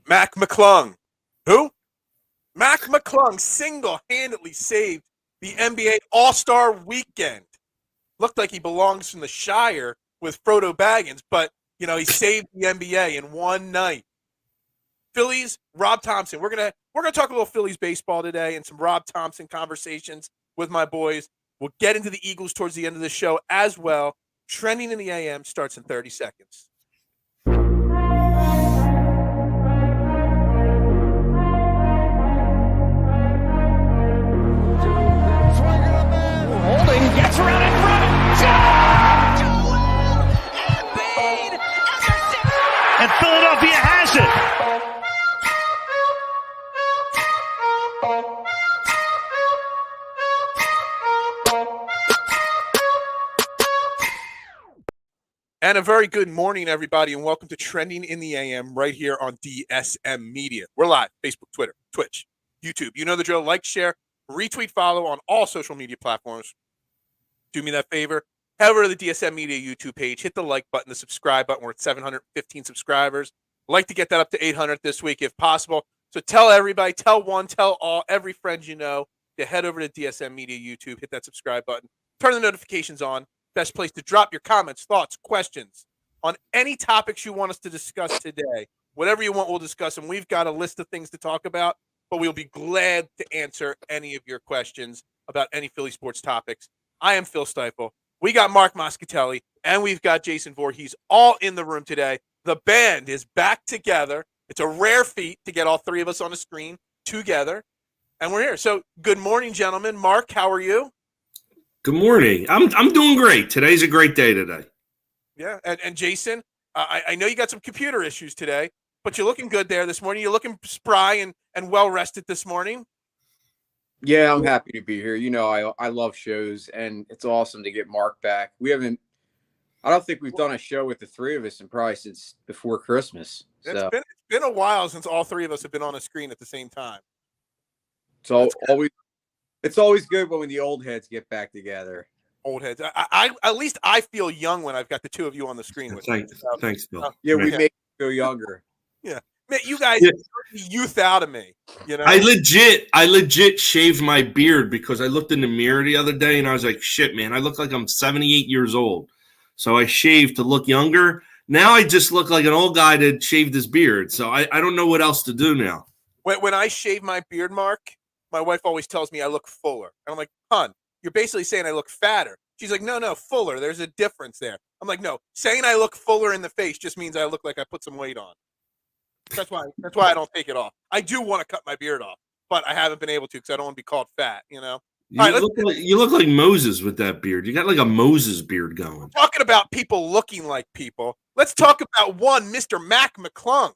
McClung. Who? McClung single-handedly saved the NBA AllStar Weekend. Looked like he belongs in the Shire with Frodo Baggins, but, he saved the NBA in one night. Phillies, Rob Thomson. We're gonna talk a little Phillies baseball today and some Rob Thomson conversations with my boys. We'll get into the Eagles towards the end of the show as well. Trending in the AM starts in 30 seconds. Holding, gets around in front. And Philadelphia has it. And a very good morning, everybody, and welcome to Trending in the AM right here on DSM Media. We're live, Facebook, Twitter, Twitch, YouTube. You know the drill. Like, share, retweet, follow on all social media platforms. Do me that favor. Head over to the DSM Media YouTube page. Hit the like button, the subscribe button. We're at 715 subscribers. Like to get that up to 800 this week if possible. So tell everybody, tell one, tell all, every friend you know to head over to DSM Media YouTube. Hit that subscribe button. Turn the notifications on. Best place to drop your comments, thoughts, questions on any topics you want us to discuss today. Whatever you want, we'll discuss them. We've got a list of things to talk about, but we'll be glad to answer any of your questions about any Philly sports topics. I am Phil Stiefel. We got Mark Moschitelli, and we've got Jason Voorhees all in the room today. The band is back together. It's a rare feat to get all three of us on the screen together, and we're here. So good morning, gentlemen. Mark, how are you? Good morning. I'm doing great. Today's a great day today. Yeah, and Jason, I know you got some computer issues today, but you're looking good there this morning. You're looking spry and well-rested this morning. Yeah, I'm happy to be here. You know, I love shows, and it's awesome to get Mark back. I don't think we've done a show with the three of us in probably since before Christmas. So. It's been a while since all three of us have been on a screen at the same time. It's always good when the old heads get back together. Old heads. I at least I feel young when I've got the two of you on the screen with me. Thanks, Bill. We make you feel younger. Yeah. Man, you guys took the youth out of me. I legit shaved my beard because I looked in the mirror the other day and I was like, shit, man, I look like I'm 78 years old. So I shaved to look younger. Now I just look like an old guy that shaved his beard. So I don't know what else to do now. When I shave my beard, Mark, my wife always tells me I look fuller. And I'm like, hon, you're basically saying I look fatter. She's like, no, fuller. There's a difference there. I'm like, no, saying I look fuller in the face just means I look like I put some weight on. That's why I don't take it off. I do want to cut my beard off, but I haven't been able to because I don't want to be called fat, You look like Moses with that beard. You got like a Moses beard going. Talking about people looking like people, let's talk about one, Mr. McClung.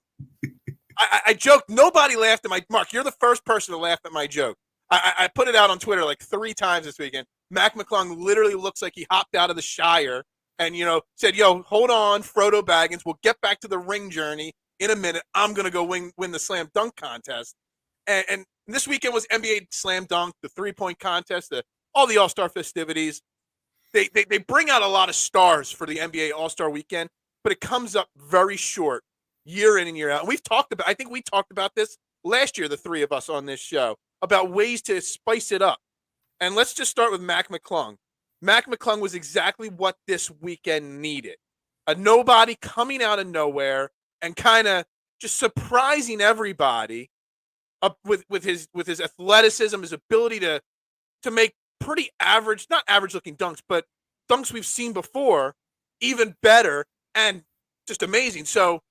I joked. Nobody laughed at my Mark. You're the first person to laugh at my joke. I put it out on Twitter like 3 times this weekend. McClung literally looks like he hopped out of the Shire and said, "Yo, hold on, Frodo Baggins. We'll get back to the ring journey in a minute. I'm gonna go win the slam dunk contest." And this weekend was NBA slam dunk, the 3-point contest, all the All-Star festivities. They bring out a lot of stars for the NBA All-Star Weekend, but it comes up very short. Year in and year out. And I think we talked about this last year, the three of us on this show, about ways to spice it up. And let's just start with McClung. McClung was exactly what this weekend needed. A nobody coming out of nowhere and kind of just surprising everybody up with his athleticism, his ability to make pretty average, not average looking dunks, but dunks we've seen before, even better and just amazing. So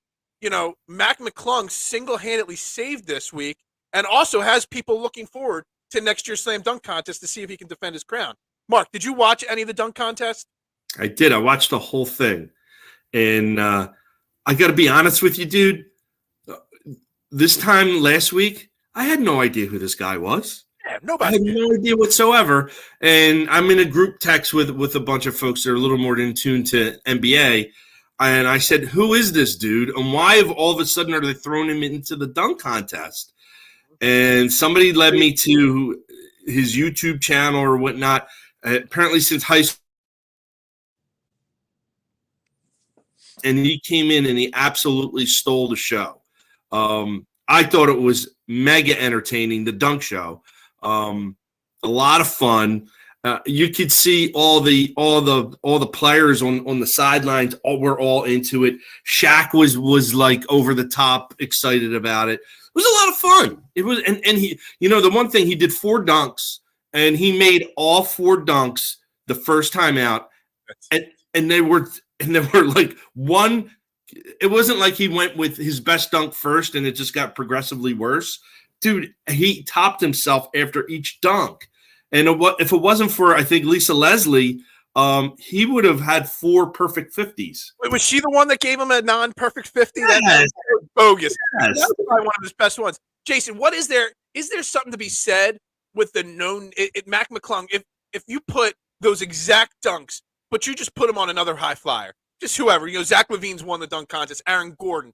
McClung single-handedly saved this week and also has people looking forward to next year's slam dunk contest to see if he can defend his crown. Mark, did you watch any of the dunk contest? I did. I watched the whole thing. And I got to be honest with you, dude. This time last week, I had no idea who this guy was. Yeah, nobody. I had no idea whatsoever. And I'm in a group text with a bunch of folks that are a little more in tune to NBA. And I said, who is this dude? And why all of a sudden are they throwing him into the dunk contest? And somebody led me to his YouTube channel or whatnot. Apparently since high school. And he came in and he absolutely stole the show. I thought it was mega entertaining, the dunk show. A lot of fun. You could see all the players on the sidelines were all into it. Shaq was like over the top excited about it. It was a lot of fun. It was, and he, the one thing, he did 4 dunks, and he made all 4 dunks the first time out, and they were like one. It wasn't like he went with his best dunk first and it just got progressively worse. Dude, he topped himself after each dunk. And if it wasn't for, I think, Lisa Leslie, he would have had 4 perfect 50s. Wait, was she the one that gave him a non-perfect 50? Yes. That was bogus. Yes. That was probably one of his best ones. Jason, what is there? Is there something to be said with the known Mac McClung? If you put those exact dunks, but you just put them on another high flyer, just whoever, Zach LaVine's won the dunk contest, Aaron Gordon.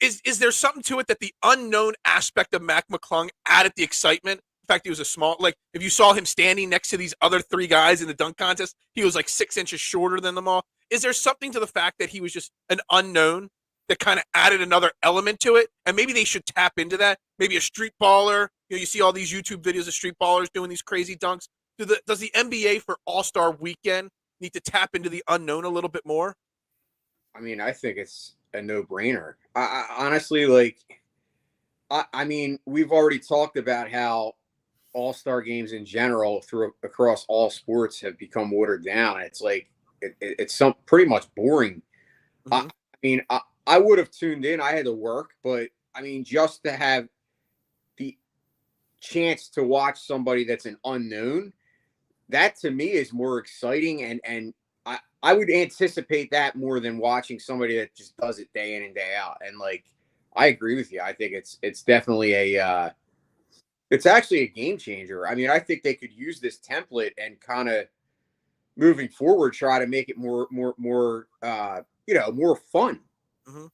Is there something to it that the unknown aspect of Mac McClung added the excitement? In fact, he was if you saw him standing next to these other 3 guys in the dunk contest, he was like 6 inches shorter than them all. Is there something to the fact that he was just an unknown that kind of added another element to it? And maybe they should tap into that. Maybe a street baller. You see all these YouTube videos of street ballers doing these crazy dunks. Does the NBA for AllStar Weekend need to tap into the unknown a little bit more? I mean, I think it's a no-brainer. I honestly, I mean, we've already talked about how all-star games in general across all sports have become watered down. It's like it's pretty much boring. Mm-hmm. I mean, I would have tuned in. I had to work, but I mean, just to have the chance to watch somebody that's an unknown, that to me is more exciting, and I would anticipate that more than watching somebody that just does it day in and day out. And I agree with you. I think it's definitely it's actually a game changer. I mean, I think they could use this template and kind of moving forward, try to make it more fun. Mm-hmm.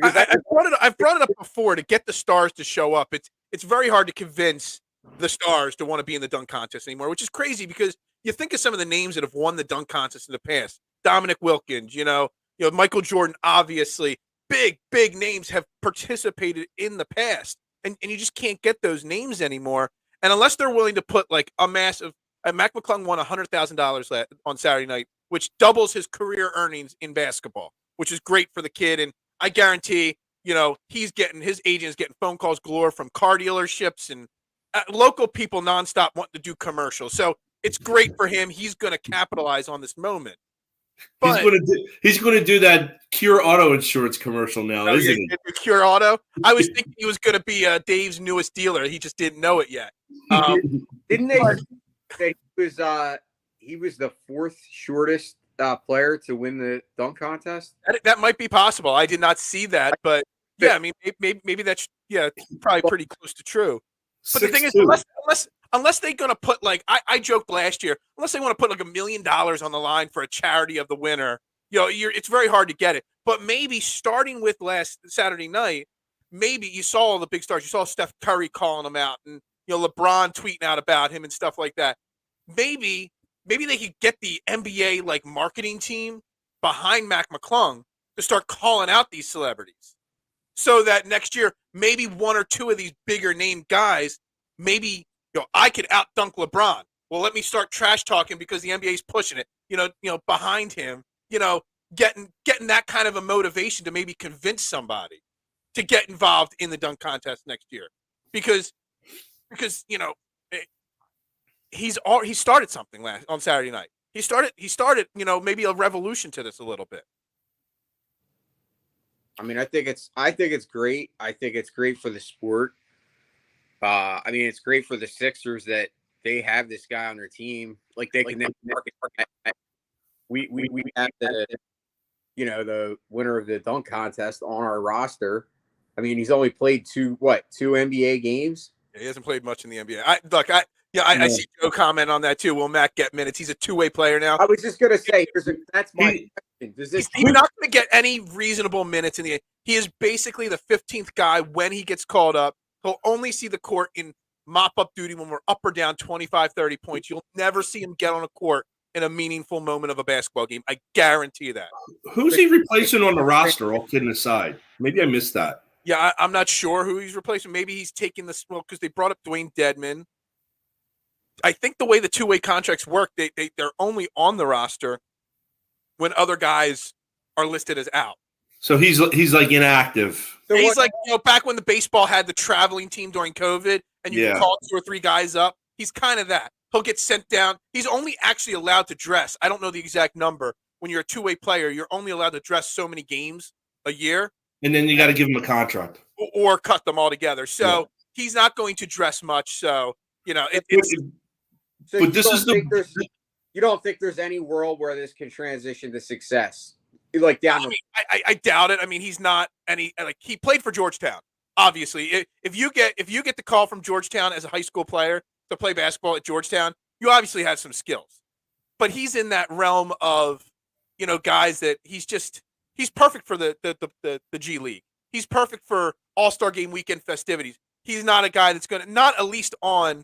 I've brought it up before to get the stars to show up. It's very hard to convince the stars to want to be in the dunk contest anymore, which is crazy because you think of some of the names that have won the dunk contest in the past. Dominic Wilkins, Michael Jordan, obviously. Big names have participated in the past. And you just can't get those names anymore. And unless they're willing to put like a massive Mac McClung won $100,000 on Saturday night, which doubles his career earnings in basketball, which is great for the kid. And I guarantee, his agent's getting phone calls galore from car dealerships and local people nonstop wanting to do commercials. So it's great for him. He's going to capitalize on this moment. But, he's going to do that Cure Auto Insurance commercial now, isn't he? Cure Auto. I was thinking he was going to be Dave's newest dealer. He just didn't know it yet. Didn't they say he was the 4th shortest player to win the dunk contest? That might be possible. I did not see that, but yeah, I mean, maybe that's probably pretty close to true. But the thing is, unless they're going to put I joked last year, unless they want to put like $1 million on the line for a charity of the winner, it's very hard to get it. But maybe starting with last Saturday night, maybe you saw all the big stars. You saw Steph Curry calling them out, and LeBron tweeting out about him and stuff like that. Maybe they could get the NBA marketing team behind Mac McClung to start calling out these celebrities, so that next year maybe 1 or 2 of these bigger name guys, maybe I could out dunk LeBron. Well, let me start trash talking because the NBA is pushing it. Behind him. Getting that kind of a motivation to maybe convince somebody to get involved in the dunk contest next year, because he started something on Saturday night. He started maybe a revolution to this a little bit. I mean, I think it's great. I think it's great for the sport. I mean, it's great for the Sixers that they have this guy on their team. They can then market. We have the winner of the dunk contest on our roster. I mean, he's only played 2 NBA games. Yeah, he hasn't played much in the NBA. I see Joe comment on that too. Will Mac get minutes? He's a 2-way player now. I was just gonna say, that's my question. He's not going to get any reasonable minutes in the. He is basically the 15th guy when he gets called up. He'll only see the court in mop-up duty when we're up or down 25, 30 points. You'll never see him get on a court in a meaningful moment of a basketball game. I guarantee that. Who's he replacing on the roster, all kidding aside? Maybe I missed that. Yeah, I'm not sure who he's replacing. Maybe he's taking this because they brought up Dwayne Dedman. I think the way the two-way contracts work, they're only on the roster when other guys are listed as out. So he's like inactive. So he's like, back when the baseball had the traveling team during COVID and you could call 2 or 3 guys up, he's kind of that. He'll get sent down. He's only actually allowed to dress. I don't know the exact number. When you're a two-way player, you're only allowed to dress so many games a year. And then you got to give him a contract. Or cut them all together. So he's not going to dress much. So, it's – So but this is you don't think there's any world where this can transition to success? Like down I doubt it. I mean, he's not any – like he played for Georgetown, obviously. If you get the call from Georgetown as a high school player to play basketball at Georgetown, you obviously have some skills. But he's in that realm of, guys that he's perfect for the G League. He's perfect for All-Star Game weekend festivities. He's not a guy that's going to, not at least on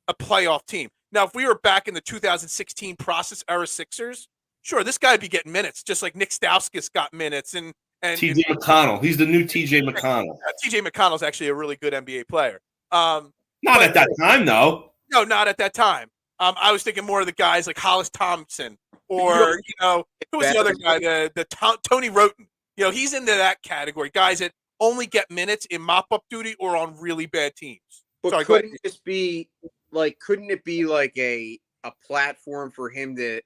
a playoff team. Now, if we were back in the 2016 process era Sixers, sure, this guy would be getting minutes, just like Nick Stauskas got minutes. And TJ McConnell. He's the new TJ McConnell. TJ McConnell's actually a really good NBA player. Not at that time, though. No, not at that time. I was thinking more of the guys like Hollis Thompson or, who was the other guy? The Tony Roten. He's into that category. Guys that only get minutes in mop-up duty or on really bad teams. But couldn't it be like a platform for him to,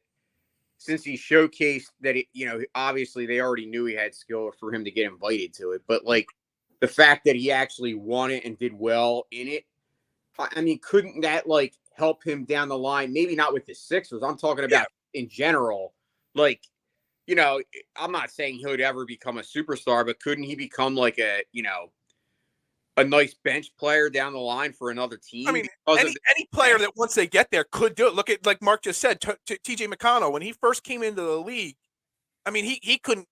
since he showcased that obviously they already knew he had skill for him to get invited to it, but like the fact that he actually won it and did well in it, I mean, couldn't that like help him down the line? Maybe not with the Sixers. I'm talking about in general. Like, I'm not saying he would ever become a superstar, but couldn't he become like a nice bench player down the line for another team? I mean, any player that once they get there could do it. Look at, like Mark just said, TJ McConnell, when he first came into the league, I mean, he couldn't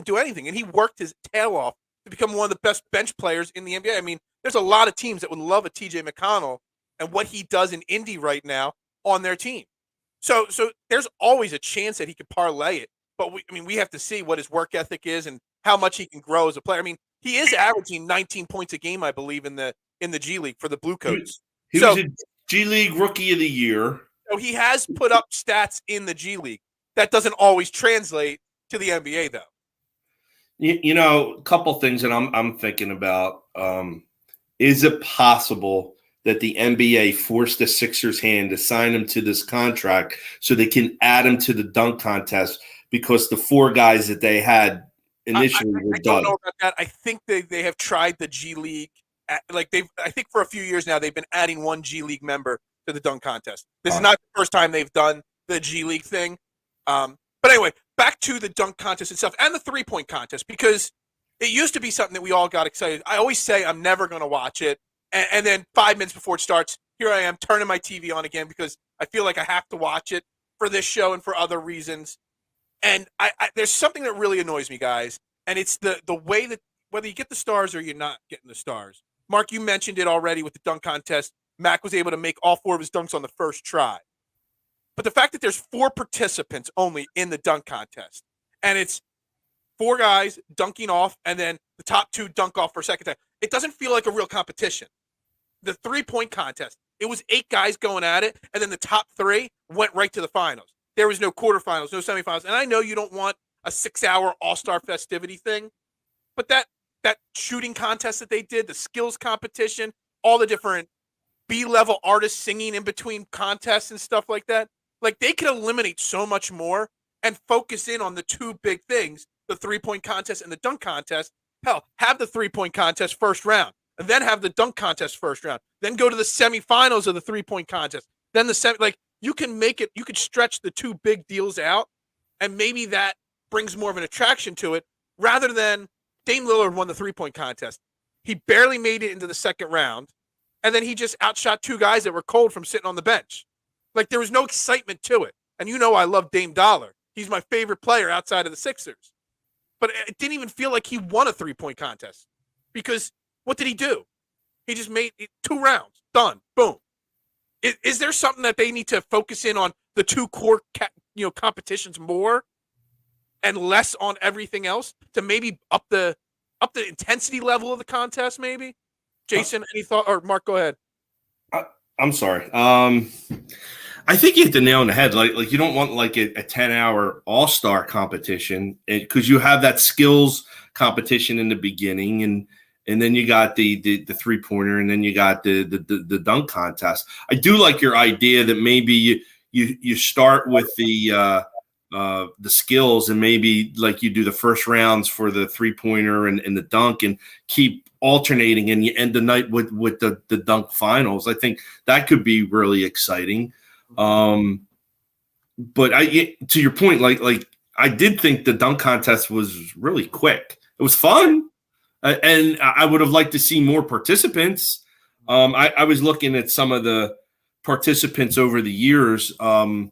do anything, and he worked his tail off to become one of the best bench players in the NBA. I mean, there's a lot of teams that would love a TJ McConnell and what he does in Indy right now on their team. So there's always a chance that he could parlay it. But we have to see what his work ethic is and how much he can grow as a player. I mean, he is averaging 19 points a game, I believe, in the G League for the Blue Coats. He was a G League Rookie of the Year. So he has put up stats in the G League. That doesn't always translate to the NBA, though. A couple things that I'm thinking about. Is it possible that the NBA forced the Sixers' hand to sign him to this contract so they can add him to the dunk contest because the 4 guys that they had initially were done? I don't know about that. I think they have tried the G League. I think for a few years now they've been adding one G League member to the dunk contest. This is not the first time they've done the G League thing. But anyway, back to the dunk contest itself and the 3-point contest, because it used to be something that we all got excited. I always say I'm never going to watch it. And then 5 minutes before it starts, here I am turning my TV on again because I feel like I have to watch it for this show and for other reasons. And there's something that really annoys me, guys, and it's the way that whether you get the stars or you're not getting the stars. Mark, you mentioned it already with the dunk contest. Mac was able to make all 4 of his dunks on the first try. But the fact that there's 4 participants only in the dunk contest, and it's 4 guys dunking off, and then the top 2 dunk off for a second time, it doesn't feel like a real competition. The 3-point contest, it was 8 guys going at it, and then the top 3 went right to the finals. There was no quarterfinals, no semifinals. And I know you don't want a 6-hour all-star festivity thing, but that shooting contest that they did, the skills competition, all the different B-level artists singing in between contests and stuff like that, like they could eliminate so much more and focus in on the 2 big things, the 3-point contest and the dunk contest. Hell, have the 3-point contest first round, and then have the dunk contest first round. Then go to the semifinals of the 3-point contest. Then you can make it, you could stretch the 2 big deals out, and maybe that brings more of an attraction to it, rather than Dame Lillard won the 3-point contest. He barely made it into the second round, and then he just outshot 2 guys that were cold from sitting on the bench. Like, there was no excitement to it. And I love Dame Dollar. He's my favorite player outside of the Sixers. But it didn't even feel like he won a 3-point contest, because what did he do? He just made it 2 rounds. Done. Boom. Is there something that they need to focus in on the 2 core competitions more and less on everything else to maybe up the up the intensity level of the contest, maybe. Jason, any thought? Or Mark, go ahead. I'm sorry. I think you hit the nail on the head. Like you don't want like a 10-hour all-star competition because you have that skills competition in the beginning, and then you got the 3-pointer, and then you got the dunk contest. I do like your idea that maybe you start with the skills, and maybe like you do the first rounds for the 3-pointer and the dunk, and keep alternating, and you end the night with the dunk finals. I think that could be really exciting. But to your point, like I did think the dunk contest was really quick. It was fun, and I would have liked to see more participants. I was looking at some of the participants over the years. I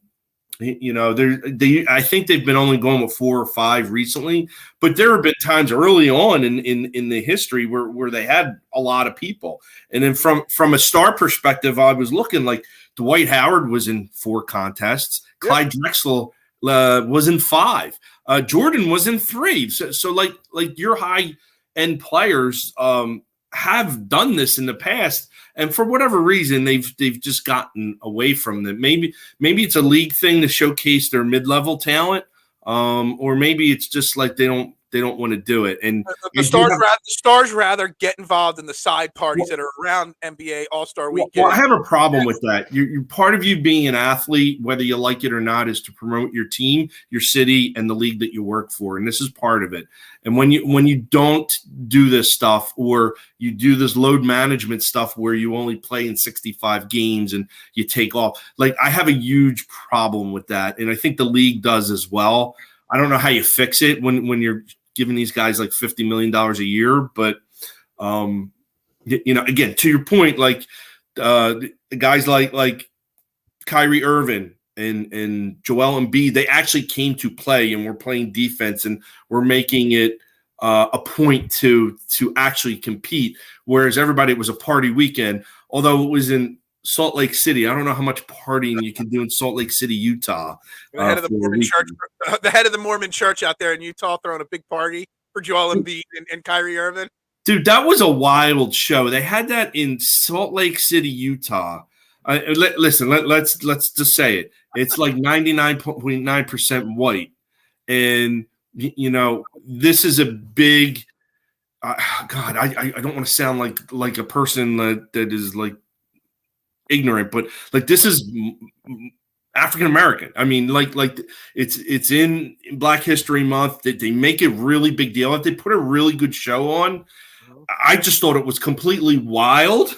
think they've been only going with 4 or 5 recently, but there have been times early on in the history where they had a lot of people. And then from a star perspective, I was looking like Dwight Howard was in 4 contests. Yep. Clyde Drexel was in 5. Jordan was in 3. So like your high end players have done this in the past. And for whatever reason, they've just gotten away from them. Maybe it's a league thing to showcase their mid-level talent, or maybe it's just like they don't want to do it. And the stars rather get involved in the side parties that are around NBA All-Star Weekend. Well, I have a problem with that. You're part of you being an athlete, whether you like it or not, is to promote your team, your city, and the league that you work for, and this is part of it. And when you don't do this stuff, or you do this load management stuff where you only play in 65 games and you take off, like I have a huge problem with that, and I think the league does as well. I don't know how you fix it when you're giving these guys like $50 million a year, but again, to your point, like the guys like Kyrie Irving and Joel Embiid, they actually came to play, and we're playing defense, and we're making it a point to actually compete. Whereas everybody, it was a party weekend, although it was in Salt Lake City. I don't know how much partying you can do in Salt Lake City, Utah. The head of the Mormon church out there in Utah throwing a big party for Joel Embiid and Kyrie Irving. Dude, that was a wild show. They had that in Salt Lake City, Utah. Listen, let's just say it. It's like 99.9% white, and this is a big. God, I don't want to sound like a person that is like ignorant, but like this is African American. I mean, like it's in Black History Month. They make a really big deal. They put a really good show on. I just thought it was completely wild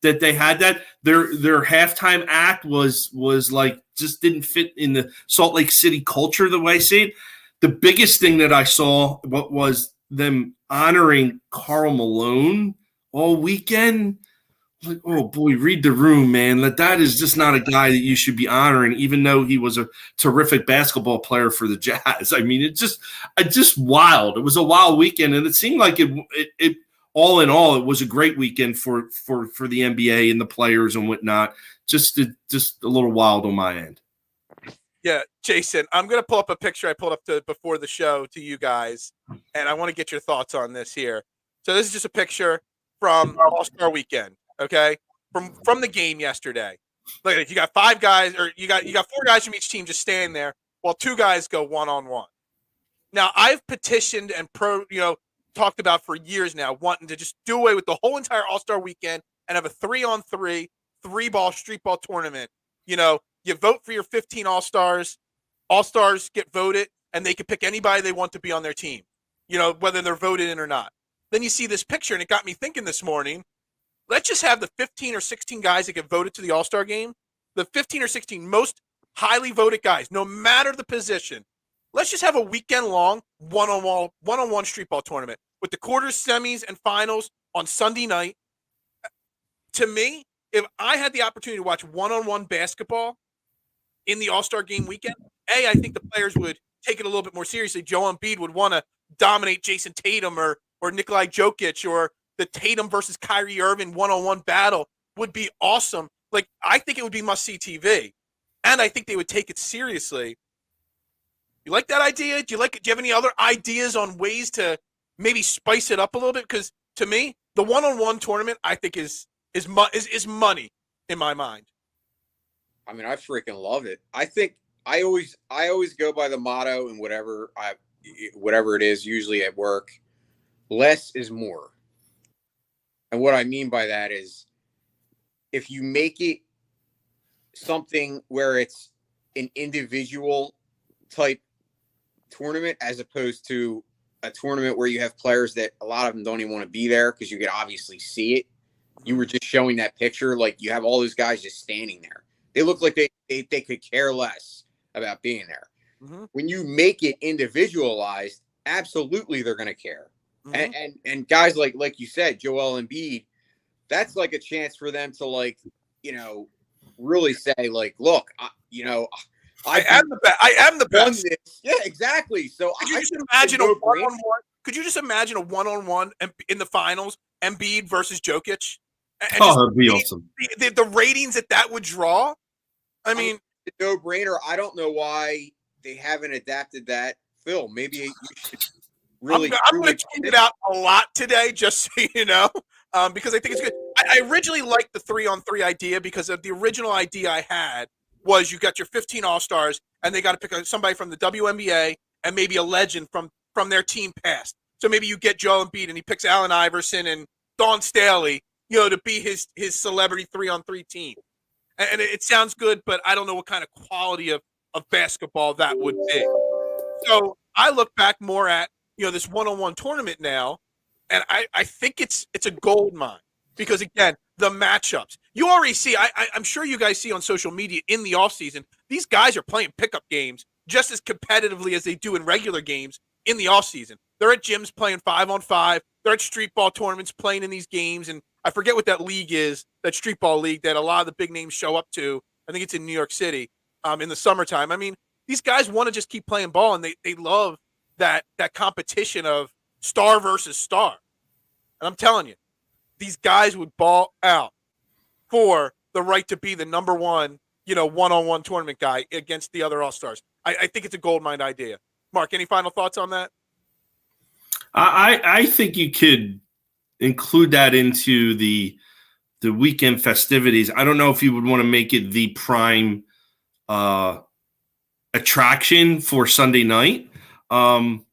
that they had that. Their halftime act was like just didn't fit in the Salt Lake City culture the way I see it. The biggest thing that I saw was them honoring Karl Malone all weekend. Like, oh boy, read the room, man. That is just not a guy that you should be honoring, even though he was a terrific basketball player for the Jazz. I mean, it's just wild. It was a wild weekend, and it seemed like it all in all, it was a great weekend for the NBA and the players and whatnot. Just a little wild on my end. Yeah, Jason, I'm going to pull up a picture I pulled up before the show to you guys, and I want to get your thoughts on this here. So this is just a picture from All-Star Weekend, okay? From the game yesterday. Look at it. You got 5 guys, or you got 4 guys from each team just standing there while 2 guys go one-on-one. Now, I've petitioned and talked about for years now, wanting to just do away with the whole entire All-Star Weekend and have a 3-on-3, 3-ball street ball tournament. You vote for your 15 All-Stars. All-Stars get voted, and they can pick anybody they want to be on their team, whether they're voted in or not. Then you see this picture, and it got me thinking this morning, let's just have the 15 or 16 guys that get voted to the All-Star game, the 15 or 16 most highly voted guys, no matter the position. Let's just have a weekend-long one-on-one street ball tournament with the quarters, semis, and finals on Sunday night. To me, if I had the opportunity to watch one-on-one basketball in the All-Star game weekend, I think the players would take it a little bit more seriously. Joel Embiid would want to dominate Jason Tatum or Nikolai Jokic, or the Tatum versus Kyrie Irving one-on-one battle would be awesome. Like, I think it would be must-see TV, and I think they would take it seriously. You like that idea? Do you have any other ideas on ways to maybe spice it up a little bit, because to me, the one-on-one tournament I think is money in my mind. I mean, I freaking love it. I think I always go by the motto, and whatever it is, usually at work, less is more. And what I mean by that is, if you make it something where it's an individual type tournament as opposed to a tournament where you have players that a lot of them don't even want to be there because you can obviously see it. You were just showing that picture, like you have all those guys just standing there. They look like they could care less about being there. Mm-hmm. When you make it individualized, absolutely they're going to care. Mm-hmm. And guys like you said, Joel Embiid, that's like a chance for them to, like, you know, really say, like, look, I am the best. Yeah, exactly. So could you just imagine a one-on-one? Could you just imagine a one-on-one in the finals, Embiid versus Jokic? And that'd be awesome. The ratings that would draw. I mean, it's a no-brainer. I don't know why they haven't adapted that film. Maybe you should really. I'm going to tweet it out a lot today, just so you know, because I think it's good. I originally liked the 3-on-3 idea because of the original idea I had was you got your 15 All-Stars and they got to pick somebody from the WNBA and maybe a legend from their team past. So maybe you get Joel Embiid and he picks Allen Iverson and Dawn Staley, you know, to be his celebrity 3-on-3 team. And it sounds good, but I don't know what kind of quality of basketball that would be. So I look back more at, you know, this one-on-one tournament now, and I think it's a gold mine because, again, the matchups. You already see, I'm sure you guys see on social media in the offseason, these guys are playing pickup games just as competitively as they do in regular games in the offseason. They're at gyms playing 5-on-5. They're at street ball tournaments playing in these games, and I forget what that league is, that street ball league that a lot of the big names show up to. I think it's in New York City in the summertime. I mean, these guys want to just keep playing ball, and they love that competition of star versus star. And I'm telling you, these guys would ball out for the right to be the number one, you know, one-on-one tournament guy against the other All-Stars. I think it's a gold mine idea. Mark, any final thoughts on that? I think you could include that into the weekend festivities. I don't know if you would want to make it the prime attraction for Sunday night. Damn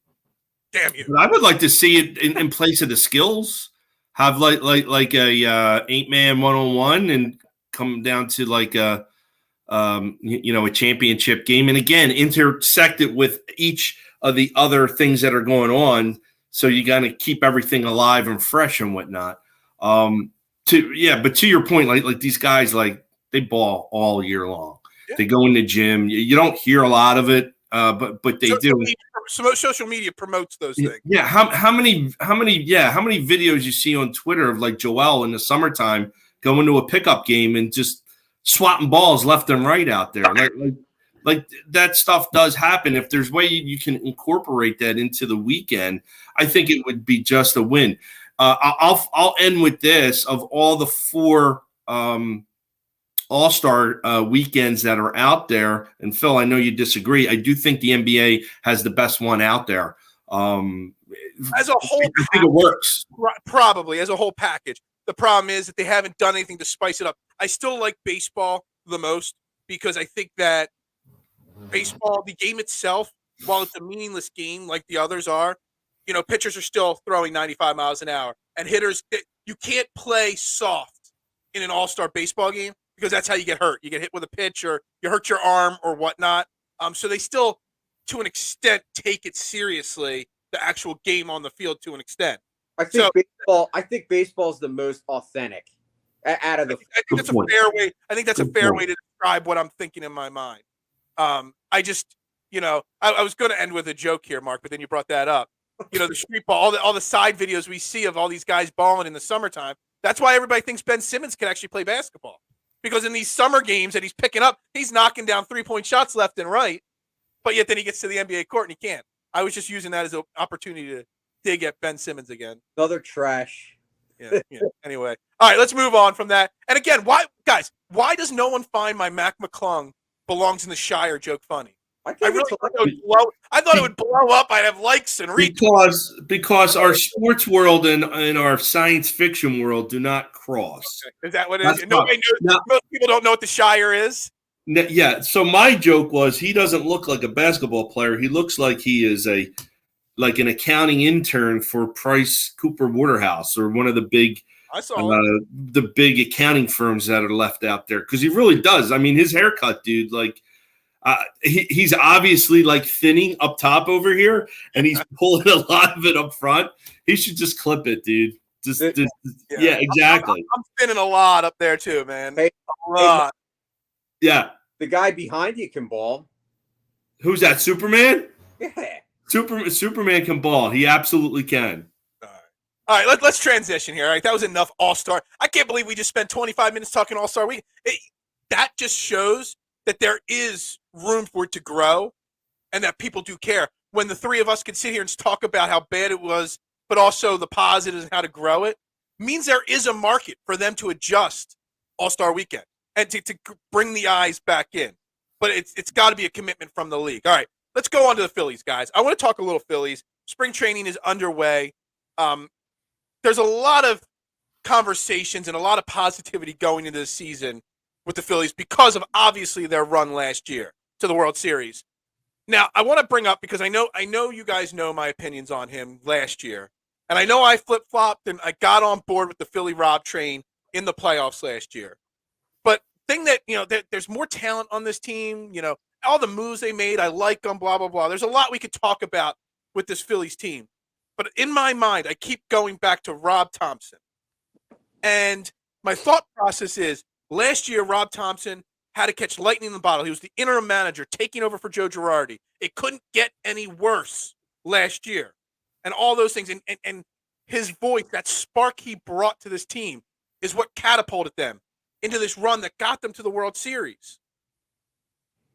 you! But I would like to see it in place of the skills. Have like a 8-man 1-on-1 and come down to like a championship game, and again intersect it with each of the other things that are going on. So you got to keep everything alive and fresh and whatnot. But to your point, like these guys, like they ball all year long. Yeah. They go in the gym. You don't hear a lot of it, but they do. Social media promotes those things. Yeah. How many videos you see on Twitter of like Joel in the summertime going to a pickup game and just swatting balls left and right out there. Like that stuff does happen. If there's way you can incorporate that into the weekend, I think it would be just a win. I'll end with this: of all the 4 All-Star weekends that are out there, and Phil, I know you disagree. I do think the NBA has the best one out there. As a whole, I think it works. Probably as a whole package. The problem is that they haven't done anything to spice it up. I still like baseball the most because I think that baseball, the game itself, while it's a meaningless game like the others are, you know, pitchers are still throwing 95 miles an hour, and hitters, you can't play soft in an all-star baseball game because that's how you get hurt. You get hit with a pitch or you hurt your arm or whatnot. So they still, to an extent, take it seriously, the actual game on the field to an extent. I think baseball is the most authentic out of the. I think that's a fair way. I think that's a fair way to describe what I'm thinking in my mind. I just, you know, I was going to end with a joke here, Mark, but then you brought that up. You know, the street ball, all the side videos we see of all these guys balling in the summertime. That's why everybody thinks Ben Simmons can actually play basketball, because in these summer games that he's picking up, he's knocking down 3-point shots left and right, but yet then he gets to the NBA court and he can't. I was just using that as an opportunity to dig at Ben Simmons again. Another trash. Yeah. Anyway, all right, let's move on from that. And again, why does no one find my Mac McClung belongs in the Shire joke funny? I I think really it's thought it would blow. I thought it would blow up. I'd have likes and retweets. Because our sports world and our science fiction world do not cross. Is that what it That's is? Nobody knows. Now, Most people don't know what the Shire is. yeah. So my joke was he doesn't look like a basketball player. He looks like he is like an accounting intern for Price Cooper Waterhouse or one of the big I saw it. the big accounting firms that are left out there, because he really does. I mean, his haircut, dude, like he's obviously like thinning up top over here, and he's pulling a lot of it up front. He should just clip it, dude. Yeah, exactly. I'm thinning a lot up there too, man. Hey, a lot. Yeah. the guy behind you can ball. Who's that? Superman? Yeah. Superman can ball. He absolutely can. All right, let's transition here. All right, that was enough All-Star. I can't believe we just spent 25 minutes talking All-Star Week. That just shows that there is room for it to grow and that people do care. When the three of us could sit here and talk about how bad it was, but also the positives and how to grow it, means there is a market for them to adjust All-Star Weekend and to bring the eyes back in. But it's got to be a commitment from the league. All right, let's go on to the Phillies, guys. I want to talk a little Phillies. Spring training is underway. There's a lot of conversations and a lot of positivity going into the season with the Phillies because of obviously their run last year to the World Series. Now, I want to bring up, because I know you guys know my opinions on him last year, and I know I flip-flopped and I got on board with the Philly Rob train in the playoffs last year. But thing that, there's more talent on this team, all the moves they made, I like them, blah, blah, blah. There's a lot we could talk about with this Phillies team. But in my mind, I keep going back to Rob Thomson. And my thought process is, last year, Rob Thomson had to catch lightning in the bottle. He was the interim manager taking over for Joe Girardi. It couldn't get any worse last year. And all those things. And his voice, that spark he brought to this team, is what catapulted them into this run that got them to the World Series.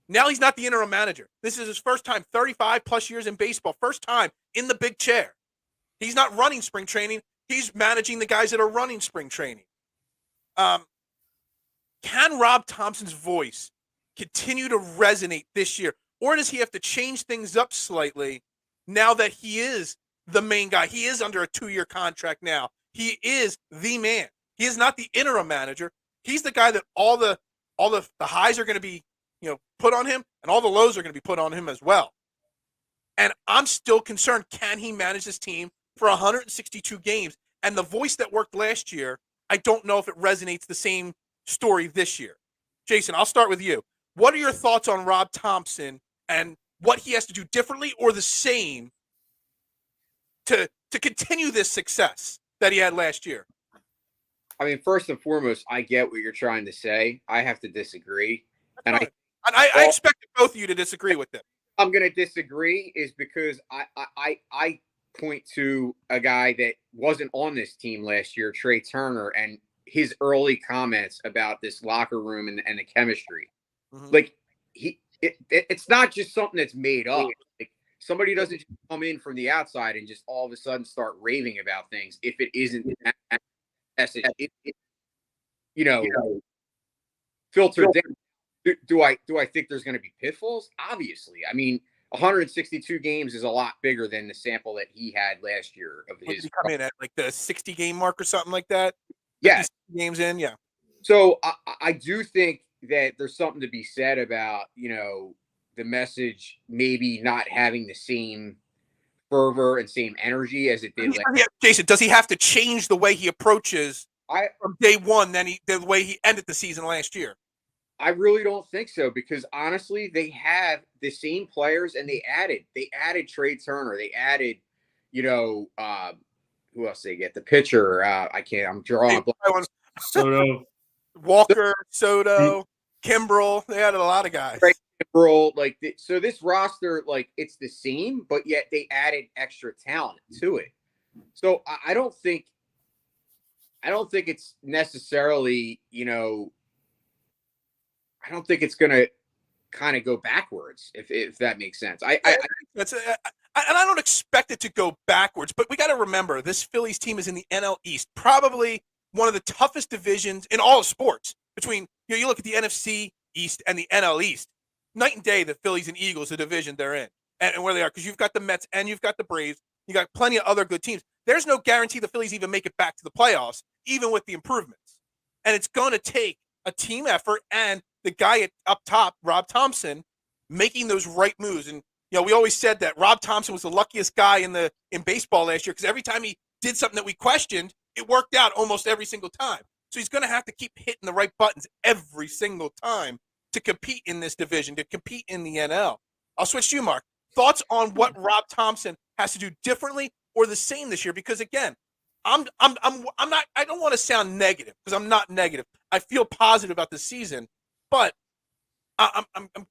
Now he's not the interim manager. This is his first time, 35-plus years in baseball, first time in the big chair. He's not running spring training. He's managing the guys that are running spring training. Can Rob Thomson's voice continue to resonate this year? Or does he have to change things up slightly now that he is the main guy? He is under a 2-year contract now. He is the man. He is not the interim manager. He's the guy that all the highs are going to be, put on him, and all the lows are going to be put on him as well. And I'm still concerned, can he manage this team for 162 games? And the voice that worked last year, I don't know if it resonates the same story this year. Jason, I'll start with you. What are your thoughts on Rob Thomson and what he has to do differently or the same to continue this success that he had last year? I mean, first and foremost, I get what you're trying to say. I have to disagree. And I expected both of you to disagree with them. I'm going to disagree is because I point to a guy that wasn't on this team last year, Trey Turner, and his early comments about this locker room and the chemistry. Mm-hmm. Like it's not just something that's made up. Like somebody doesn't just come in from the outside and just all of a sudden start raving about things. If it isn't that message, filtered down. Do I think there's going to be pitfalls? Obviously. I mean, 162 games is a lot bigger than the sample that he had last year of his. Did he come in at like the 60 game mark or something like that? Yeah, games in. Yeah. So I do think that there's something to be said about the message maybe not having the same fervor and same energy as it did. Jason, does he have to change the way he approaches from day one than the way he ended the season last year? I really don't think so, because honestly, they have the same players, and they added Trey Turner. They added, who else they get? The pitcher. I'm drawing. Soto. Walker, Soto, Kimbrel. They added a lot of guys. Right, Kimbrel, so this roster, it's the same, but yet they added extra talent to it. So I don't think it's necessarily, I don't think it's going to kind of go backwards, if that makes sense. And I don't expect it to go backwards, but we got to remember this Phillies team is in the NL East, probably one of the toughest divisions in all of sports. Between you look at the NFC East and the NL East, night and day, the Phillies and Eagles, the division they're in, and where they are, because you've got the Mets and you've got the Braves. You got plenty of other good teams. There's no guarantee the Phillies even make it back to the playoffs, even with the improvements. And it's going to take a team effort and the guy up top, Rob Thomson, making those right moves. And we always said that Rob Thomson was the luckiest guy in baseball last year, because every time he did something that we questioned, it worked out almost every single time. So he's going to have to keep hitting the right buttons every single time to compete in this division, to compete in the NL. I'll switch to you, Mark. Thoughts on what Rob Thomson has to do differently or the same this year? Because again, I'm not. I don't want to sound negative, because I'm not negative. I feel positive about the season, but I'm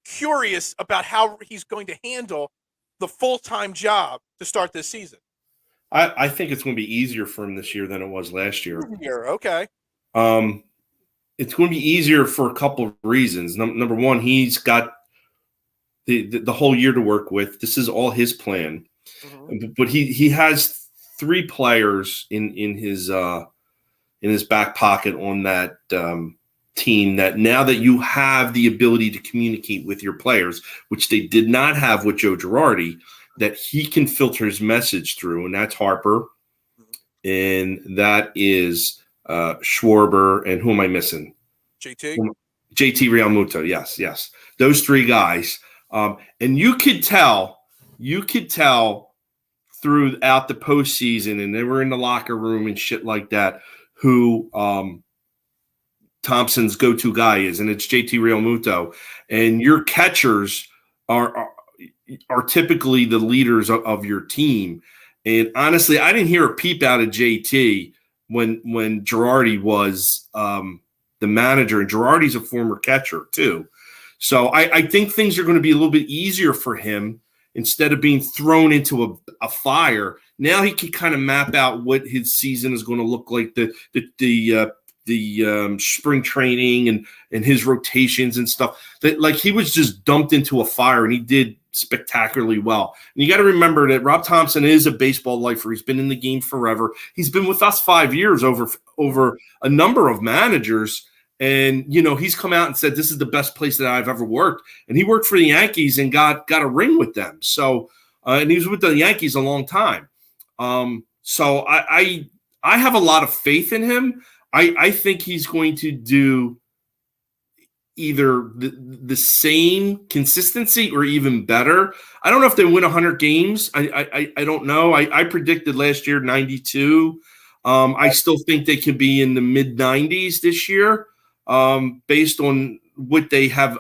curious about how he's going to handle the full-time job to start this season. I think it's going to be easier for him this year than it was last year. Okay. It's going to be easier for a couple of reasons. Number one, he's got the whole year to work with. This is all his plan. Mm-hmm. But he has 3 players in his back pocket on that team that, now that you have the ability to communicate with your players, which they did not have with Joe Girardi, that he can filter his message through, and that's Harper, and that is Schwarber, and who am I missing? JT Realmuto. Yes. Those 3 guys. And you could tell throughout the postseason, and they were in the locker room and shit like that, who Thompson's go-to guy is, and it's JT Realmuto. And your catchers are typically the leaders of your team. And honestly, I didn't hear a peep out of JT when Girardi was the manager, and Girardi's a former catcher too. So I think things are going to be a little bit easier for him. Instead of being thrown into a fire, now he can kind of map out what his season is going to look like, the spring training and his rotations and stuff. That, like, he was just dumped into a fire, and he did spectacularly well. And you got to remember that Rob Thomson is a baseball lifer. He's been in the game forever. He's been with us 5 years over a number of managers. And, he's come out and said, this is the best place that I've ever worked. And he worked for the Yankees and got a ring with them. So, and he was with the Yankees a long time. So I have a lot of faith in him. I think he's going to do either the same consistency or even better. I don't know if they win 100 games. I don't know. I predicted last year 92. I still think they can be in the mid-90s this year. Based on what they have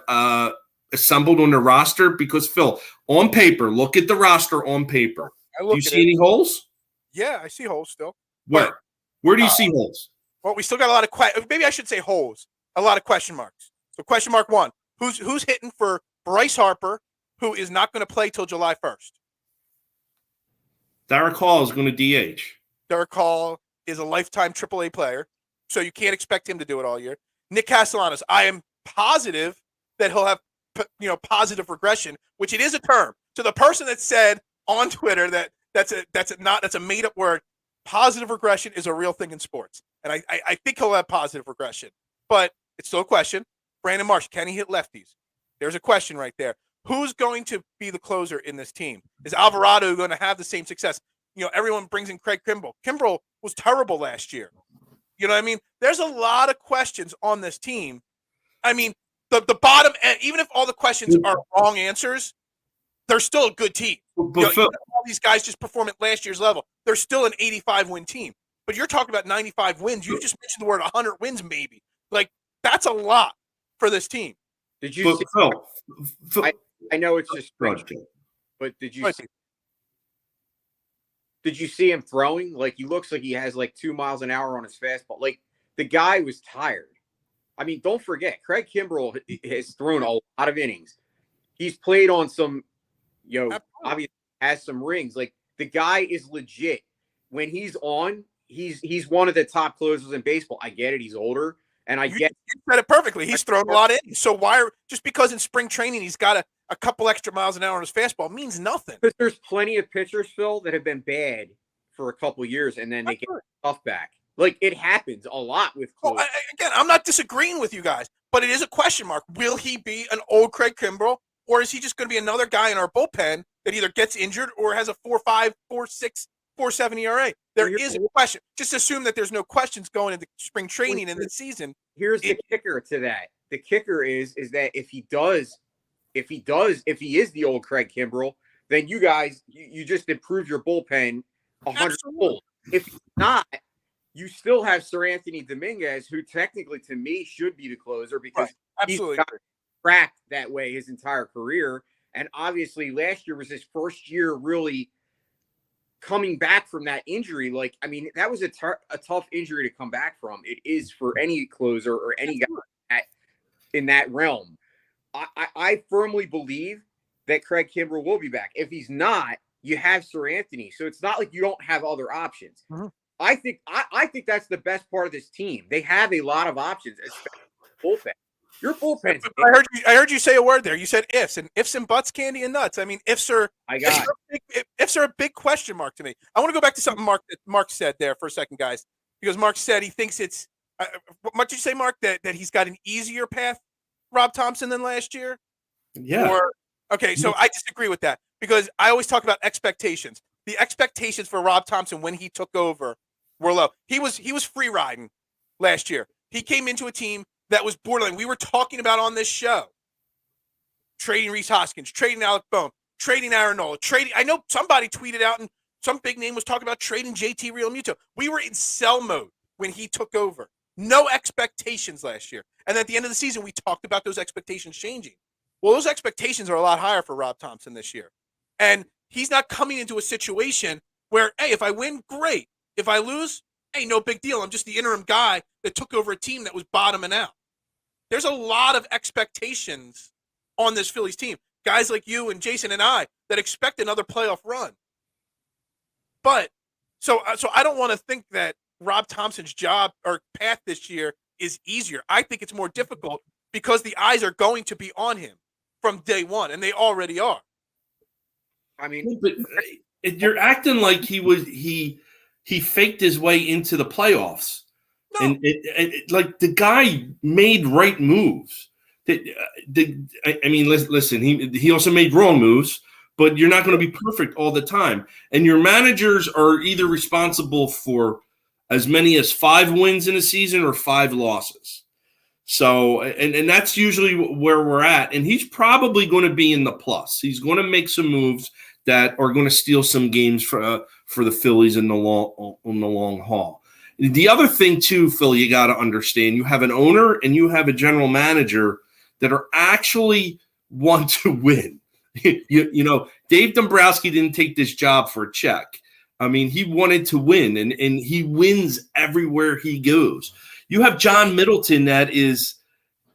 assembled on the roster, because Phil, on paper, look at the roster on paper. Do you see any holes? Yeah, I see holes still. Where do you see holes? Well, we still got a lot of maybe I should say holes. A lot of question marks. So question mark 1, who's hitting for Bryce Harper, who is not going to play till July 1st? Derek Hall is going to DH. Derek Hall is a lifetime AAA player, so you can't expect him to do it all year. Nick Castellanos, I am positive that he'll have, positive regression, which it is a term. To the person that said on Twitter that's a made up word, positive regression is a real thing in sports, and I think he'll have positive regression, but it's still a question. Brandon Marsh, can he hit lefties? There's a question right there. Who's going to be the closer in this team? Is Alvarado going to have the same success? Everyone brings in Craig Kimbrell. Kimbrell was terrible last year. You know what I mean? There's a lot of questions on this team. I mean, the bottom end, even if all the questions are wrong answers, they're still a good team. But all these guys just perform at last year's level. They're still an 85-win team. But you're talking about 95 wins. You just mentioned the word 100 wins, maybe. Like, that's a lot for this team. Did you see, Phil, I know it's just spring, but did you see him throwing? Like, he looks like he has like 2 miles an hour on his fastball. Like, the guy was tired. I mean, don't forget, Craig Kimbrell has thrown a lot of innings. He's played on some, obviously has some rings. Like, the guy is legit. When he's on, he's one of the top closers in baseball. I get it. He's older. And you said it perfectly. He's thrown a lot of innings. So just because in spring training he's got a couple extra miles an hour on his fastball means nothing. Because there's plenty of pitchers, Phil, that have been bad for a couple of years and then they get stuff back. Like, it happens a lot with closers. Well, again, I'm not disagreeing with you guys, but it is a question mark. Will he be an old Craig Kimbrell? Or is he just going to be another guy in our bullpen that either gets injured or has a 4.5, 4.6, 4.7 ERA? There is a question. Just assume that there's no questions going into spring training in the season. Here's the kicker to that. The kicker is that if he is the old Craig Kimbrell, then you guys, you just improve your bullpen 100-fold. If he's not, you still have Sirianni Dominguez, who technically to me should be the closer because he's got cracked that way his entire career. And obviously last year was his first year really coming back from that injury. Like, I mean, that was a tough injury to come back from. It is for any closer or any guy in that realm. I firmly believe that Craig Kimbrell will be back. If he's not, you have Sirianni. So it's not like you don't have other options. Mm-hmm. I think that's the best part of this team. They have a lot of options, especially bullpen. Your bullpen. I heard you say a word there. You said ifs, and ifs and buts, candy and nuts. I mean, ifs are a big question mark to me. I want to go back to something Mark said there for a second, guys, because Mark said he thinks it's. What did you say, Mark? That he's got an easier path, Rob Thomson, than last year. Yeah. Okay, so I disagree with that because I always talk about expectations. The expectations for Rob Thomson when he took over were low. He was free riding last year. He came into a team that was borderline. We were talking about on this show, trading Rhys Hoskins, trading Alec Bohm, trading Aaron Nola, trading. I know somebody tweeted out and some big name was talking about trading JT Realmuto. We were in sell mode when he took over. No expectations last year. And at the end of the season, we talked about those expectations changing. Well, those expectations are a lot higher for Rob Thomson this year. And he's not coming into a situation where, hey, if I win, great. If I lose, hey, no big deal. I'm just the interim guy that took over a team that was bottoming out. There's a lot of expectations on this Phillies team. Guys like you and Jason and I that expect another playoff run. But so I don't want to think that Rob Thompson's job or path this year is easier. I think it's more difficult because the eyes are going to be on him from day one, and they already are. I mean, but you're acting like he faked his way into the playoffs. No. And like the guy made right moves. I mean, listen, he also made wrong moves, but you're not going to be perfect all the time. And your managers are either responsible for as many as 5 wins in a season or 5 losses. So, and that's usually where we're at. And he's probably going to be in the plus. He's going to make some moves that are going to steal some games for the Phillies in the long haul. The other thing, too, Phil, you got to understand, you have an owner and you have a general manager that are actually want to win. you know, Dave Dombrowski didn't take this job for a check. I mean, he wanted to win, and he wins everywhere he goes. You have John Middleton that is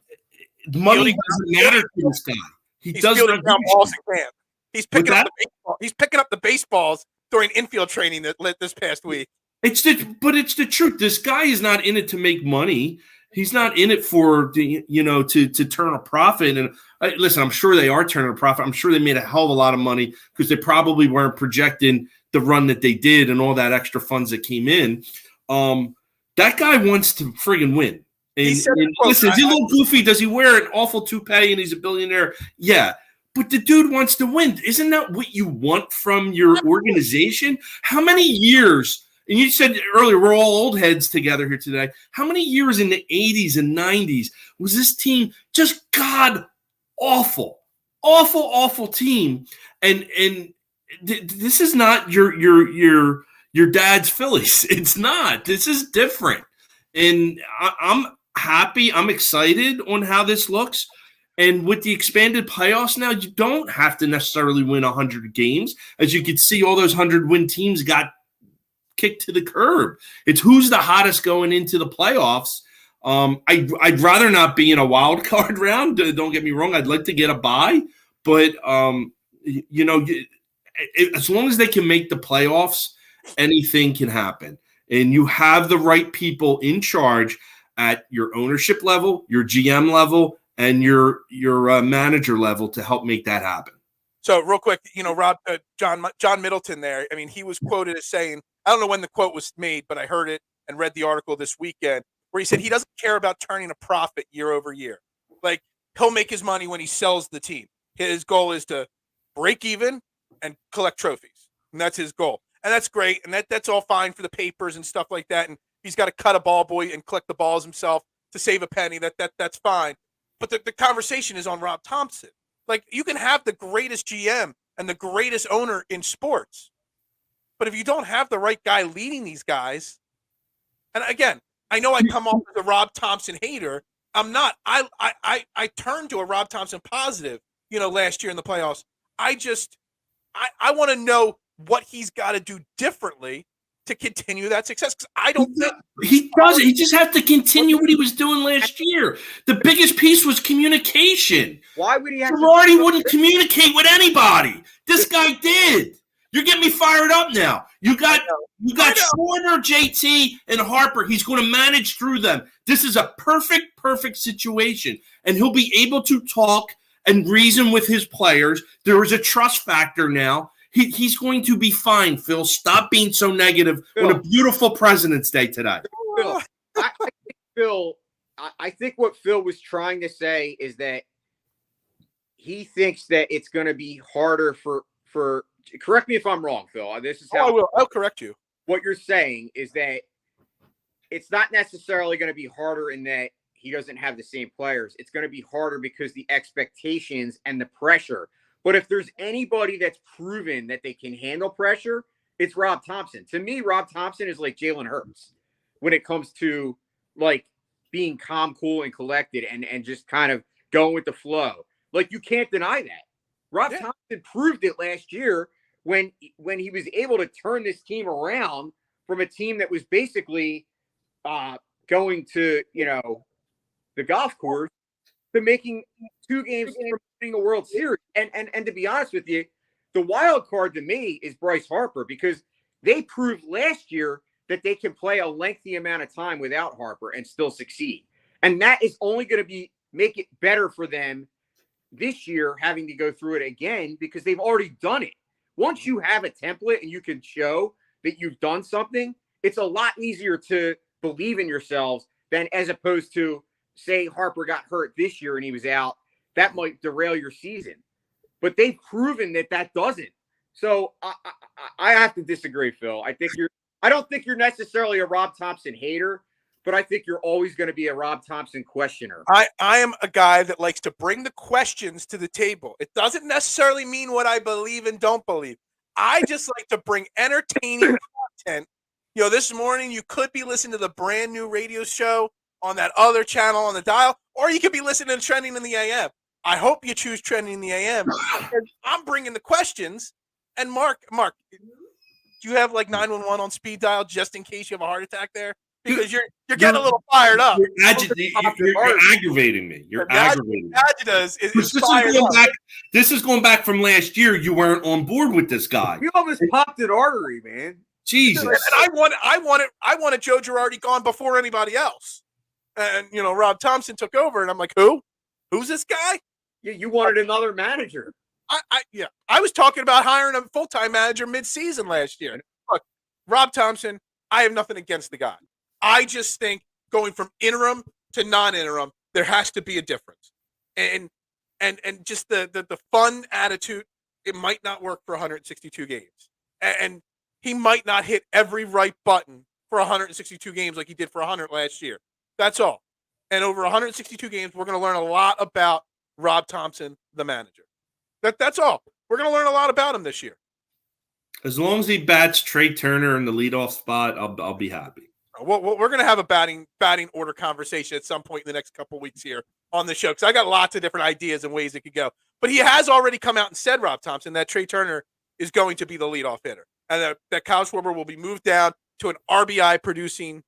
– money doesn't matter to this guy. He's fielding down balls again. He's picking up the baseball. He's picking up the baseballs during infield training this past week. But it's the truth. This guy is not in it to make money. He's not in it for to turn a profit. And listen, I'm sure they are turning a profit. I'm sure they made a hell of a lot of money because they probably weren't projecting the run that they did and all that extra funds that came in. That guy wants to friggin' win. And listen, is he a little goofy? Does he wear an awful toupee and he's a billionaire? Yeah. But the dude wants to win. Isn't that what you want from your organization? How many years? And you said earlier, we're all old heads together here today. How many years in the 80s and 90s was this team just god-awful, awful team? And this is not your dad's Phillies. It's not. This is different. And I'm happy. I'm excited on how this looks. And with the expanded playoffs now, you don't have to necessarily win 100 games. As you can see, all those 100-win teams got kicked to the curb. It's who's the hottest going into the playoffs. I'd rather not be in a wild card round. Don't get me wrong. I'd like to get a bye. But, as long as they can make the playoffs, anything can happen. And you have the right people in charge at your ownership level, your GM level, and your manager level to help make that happen. So real quick, Rob, John Middleton there, I mean, he was quoted as saying, I don't know when the quote was made, but I heard it and read the article this weekend where he said he doesn't care about turning a profit year over year. Like, he'll make his money when he sells the team. His goal is to break even and collect trophies. And that's his goal. And that's great. And that's all fine for the papers and stuff like that. And he's got to cut a ball boy and collect the balls himself to save a penny. That's fine. But the conversation is on Rob Thomson. Like, you can have the greatest GM and the greatest owner in sports, but if you don't have the right guy leading these guys, and again, I know I come off as a Rob Thomson hater. I'm not. I turned to a Rob Thomson positive, last year in the playoffs. I want to know what he's got to do differently to continue that success. Because I don't think he doesn't. He just has to continue what he was doing last year. The biggest piece was communication. Why would he have Girardi wouldn't communicate with anybody. This guy did. You're getting me fired up now. You got Schwarber, JT, and Harper. He's going to manage through them. This is a perfect situation. And he'll be able to talk and reason with his players. There is a trust factor now. He's going to be fine, Phil. Stop being so negative on a beautiful President's Day today. Phil, I think what Phil was trying to say is that he thinks that it's going to be harder for correct me if I'm wrong, Phil. This is how I will. I'll correct you. What you're saying is that it's not necessarily going to be harder in that he doesn't have the same players. It's going to be harder because the expectations and the pressure. But if there's anybody that's proven that they can handle pressure, it's Rob Thomson. To me, Rob Thomson is like Jalen Hurts when it comes to like being calm, cool, and collected and just kind of going with the flow. Like, you can't deny that. Rob Thomson proved it last year when he was able to turn this team around from a team that was basically going to, the golf course to making 2 games from winning a World Series. And to be honest with you, the wild card to me is Bryce Harper, because they proved last year that they can play a lengthy amount of time without Harper and still succeed. And that is only going to make it better for them this year, having to go through it again, because they've already done it. Once you have a template and you can show that you've done something, it's a lot easier to believe in yourselves than as opposed to, say, Harper got hurt this year and he was out. That might derail your season. But they've proven that doesn't. So I have to disagree, Phil. I don't think you're necessarily a Rob Thomson hater, but I think you're always going to be a Rob Thomson questioner. I am a guy that likes to bring the questions to the table. It doesn't necessarily mean what I believe and don't believe. I just like to bring entertaining content. This morning you could be listening to the brand new radio show on that other channel on the dial, or you could be listening to Trending in the AM. I hope you choose Trending in the AM. I'm bringing the questions. And Mark, do you have like 911 on speed dial just in case you have a heart attack there? Because you're getting a little fired up. You're aggravating me. You're aggravating me. This is going back from last year. You weren't on board with this guy. You almost popped an artery, man. Jesus. And I wanted Joe Girardi gone before anybody else. And Rob Thomson took over, and I'm like, who? Who's this guy? Yeah, you wanted another manager. I was talking about hiring a full-time manager mid-season last year. Look, Rob Thomson, I have nothing against the guy. I just think going from interim to non-interim, there has to be a difference. And just the fun attitude, it might not work for 162 games. And he might not hit every right button for 162 games like he did for 100 last year. That's all. And over 162 games, we're going to learn a lot about Rob Thomson, the manager. That's all. We're going to learn a lot about him this year. As long as he bats Trey Turner in the leadoff spot, I'll be happy. Well, we're going to have a batting order conversation at some point in the next couple of weeks here on the show, because I got lots of different ideas and ways it could go. But he has already come out and said, Rob Thomson, that Trey Turner is going to be the leadoff hitter, and that Kyle Schwarber will be moved down to an RBI producing,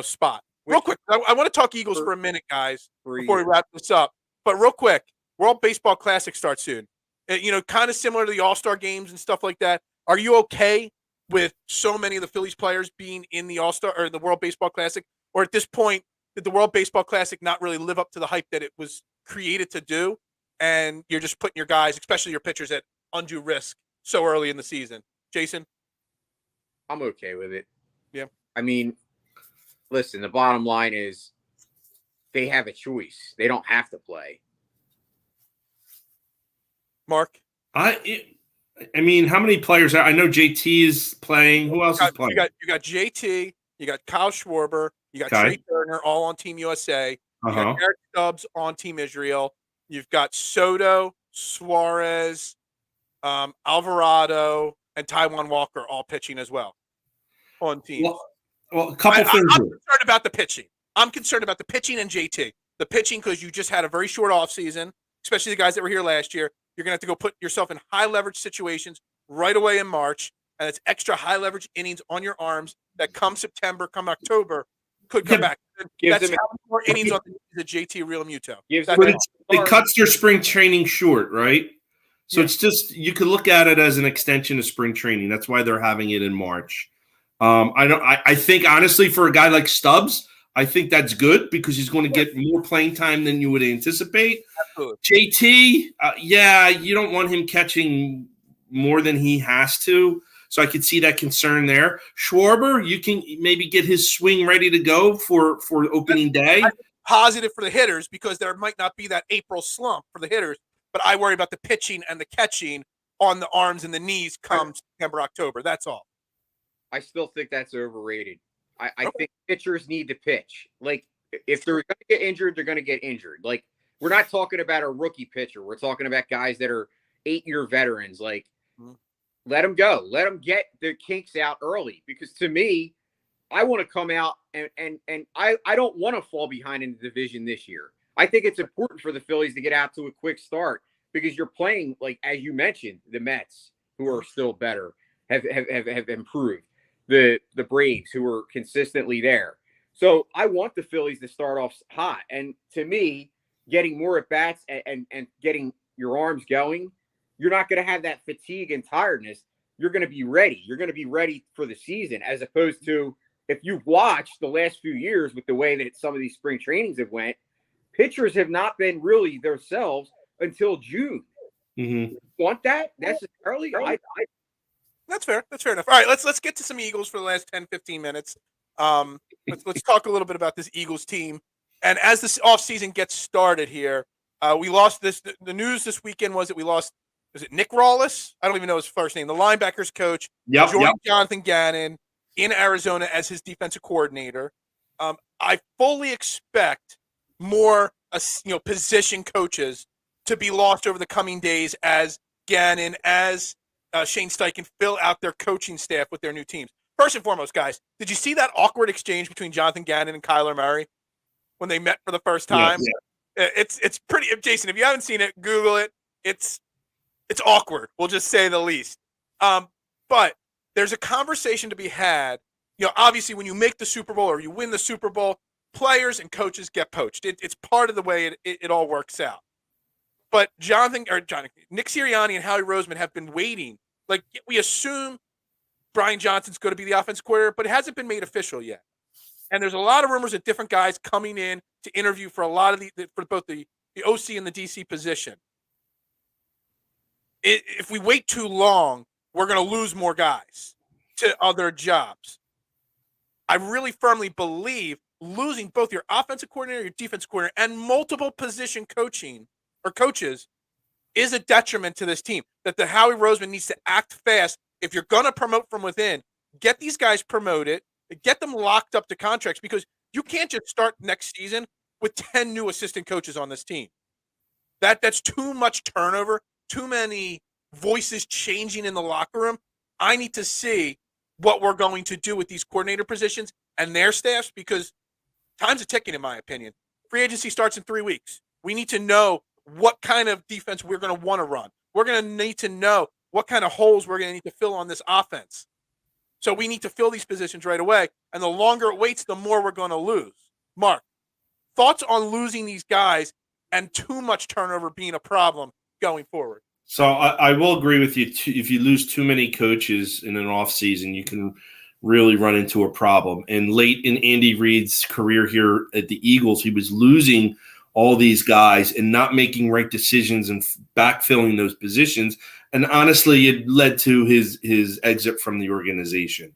spot. Real quick, I want to talk Eagles for a minute, guys, before we wrap this up. But real quick, World Baseball Classic starts soon. Kind of similar to the All-Star games and stuff like that. Are you okay with so many of the Phillies players being in the All-Star or the World Baseball Classic? Or at this point, did the World Baseball Classic not really live up to the hype that it was created to do? And you're just putting your guys, especially your pitchers, at undue risk so early in the season. Jason? I'm okay with it. Yeah. I mean, listen, the bottom line is they have a choice. They don't have to play. Mark? I mean, how many players? I know JT is playing. Who else is playing? You got JT. You got Kyle Schwarber. You got Okay. Trey Turner, all on Team USA. You got Eric Stubbs on Team Israel. You've got Soto, Suarez, Alvarado, and Taijuan Walker all pitching as well on teams. Well, a couple things. I'm concerned about the pitching. I'm concerned about the pitching and JT. The pitching, because you just had a very short offseason, especially the guys that were here last year. You're going to have to go put yourself in high leverage situations right away in March, and it's extra high leverage innings on your arms that come September, come October, could come back. That's how more innings on the JT Realmuto. It cuts their spring training short, right? So it's just, you could look at it as an extension of spring training. That's why they're having it in March. I think honestly, for a guy like Stubbs, I think that's good because he's going to get more playing time than you would anticipate. Absolutely. JT, you don't want him catching more than he has to. So I could see that concern there. Schwarber, you can maybe get his swing ready to go for opening day. Positive for the hitters because there might not be that April slump for the hitters, but I worry about the pitching and the catching on the arms and the knees come September, October. That's all. I still think that's overrated. I think pitchers need to pitch. Like, if they're going to get injured, they're going to get injured. Like, we're not talking about a rookie pitcher. We're talking about guys that are 8-year veterans. Like, let them go. Let them get their kinks out early. Because to me, I want to come out and I don't want to fall behind in the division this year. I think it's important for the Phillies to get out to a quick start because you're playing, like, as you mentioned, the Mets, who are still better, have improved. The Braves, who are consistently there. So I want the Phillies to start off hot. And to me, getting more at-bats and getting your arms going, you're not going to have that fatigue and tiredness. You're going to be ready. You're going to be ready for the season, as opposed to if you've watched the last few years with the way that some of these spring trainings have went, pitchers have not been really themselves until June. Mm-hmm. Want that necessarily? That's fair. That's fair enough. All right, let's get to some Eagles for the last 10, 15 minutes. Let's talk a little bit about this Eagles team. And as this offseason gets started here, we lost this. The news this weekend was that we lost, is it Nick Rawlis? I don't even know his first name. The linebackers coach joined Jonathan Gannon in Arizona as his defensive coordinator. I fully expect more position coaches to be lost over the coming days as Gannon, as Shane Steichen fill out their coaching staff with their new teams. First and foremost, guys, did you see that awkward exchange between Jonathan Gannon and Kyler Murray when they met for the first time? Yeah. It's pretty. Jason, if you haven't seen it, Google it. It's awkward. We'll just say the least. But there's a conversation to be had. Obviously, when you make the Super Bowl or you win the Super Bowl, players and coaches get poached. It's part of the way it all works out. But Nick Sirianni and Howie Roseman have been waiting. Like, we assume Brian Johnson's going to be the offensive coordinator, but it hasn't been made official yet. And there's a lot of rumors of different guys coming in to interview for a lot of for both the OC and the DC position. If we wait too long, we're going to lose more guys to other jobs. I really firmly believe losing both your offensive coordinator, your defensive coordinator, and multiple position coaching or coaches is a detriment to this team. That the Howie Roseman needs to act fast. If you're going to promote from within, get these guys promoted, get them locked up to contracts, because you can't just start next season with 10 new assistant coaches on this team. That's too much turnover, too many voices changing in the locker room. I need to see what we're going to do with these coordinator positions and their staffs, because time's a ticking, in my opinion. Free agency starts in 3 weeks. We need to know what kind of defense we're going to want to run. We're going to need to know what kind of holes we're going to need to fill on this offense. So we need to fill these positions right away. And the longer it waits, the more we're going to lose. Mark, thoughts on losing these guys and too much turnover being a problem going forward? So I will agree with you. If you lose too many coaches in an offseason, you can really run into a problem. And late in Andy Reid's career here at the Eagles, he was losing all these guys and not making right decisions and backfilling those positions. And honestly, it led to his exit from the organization.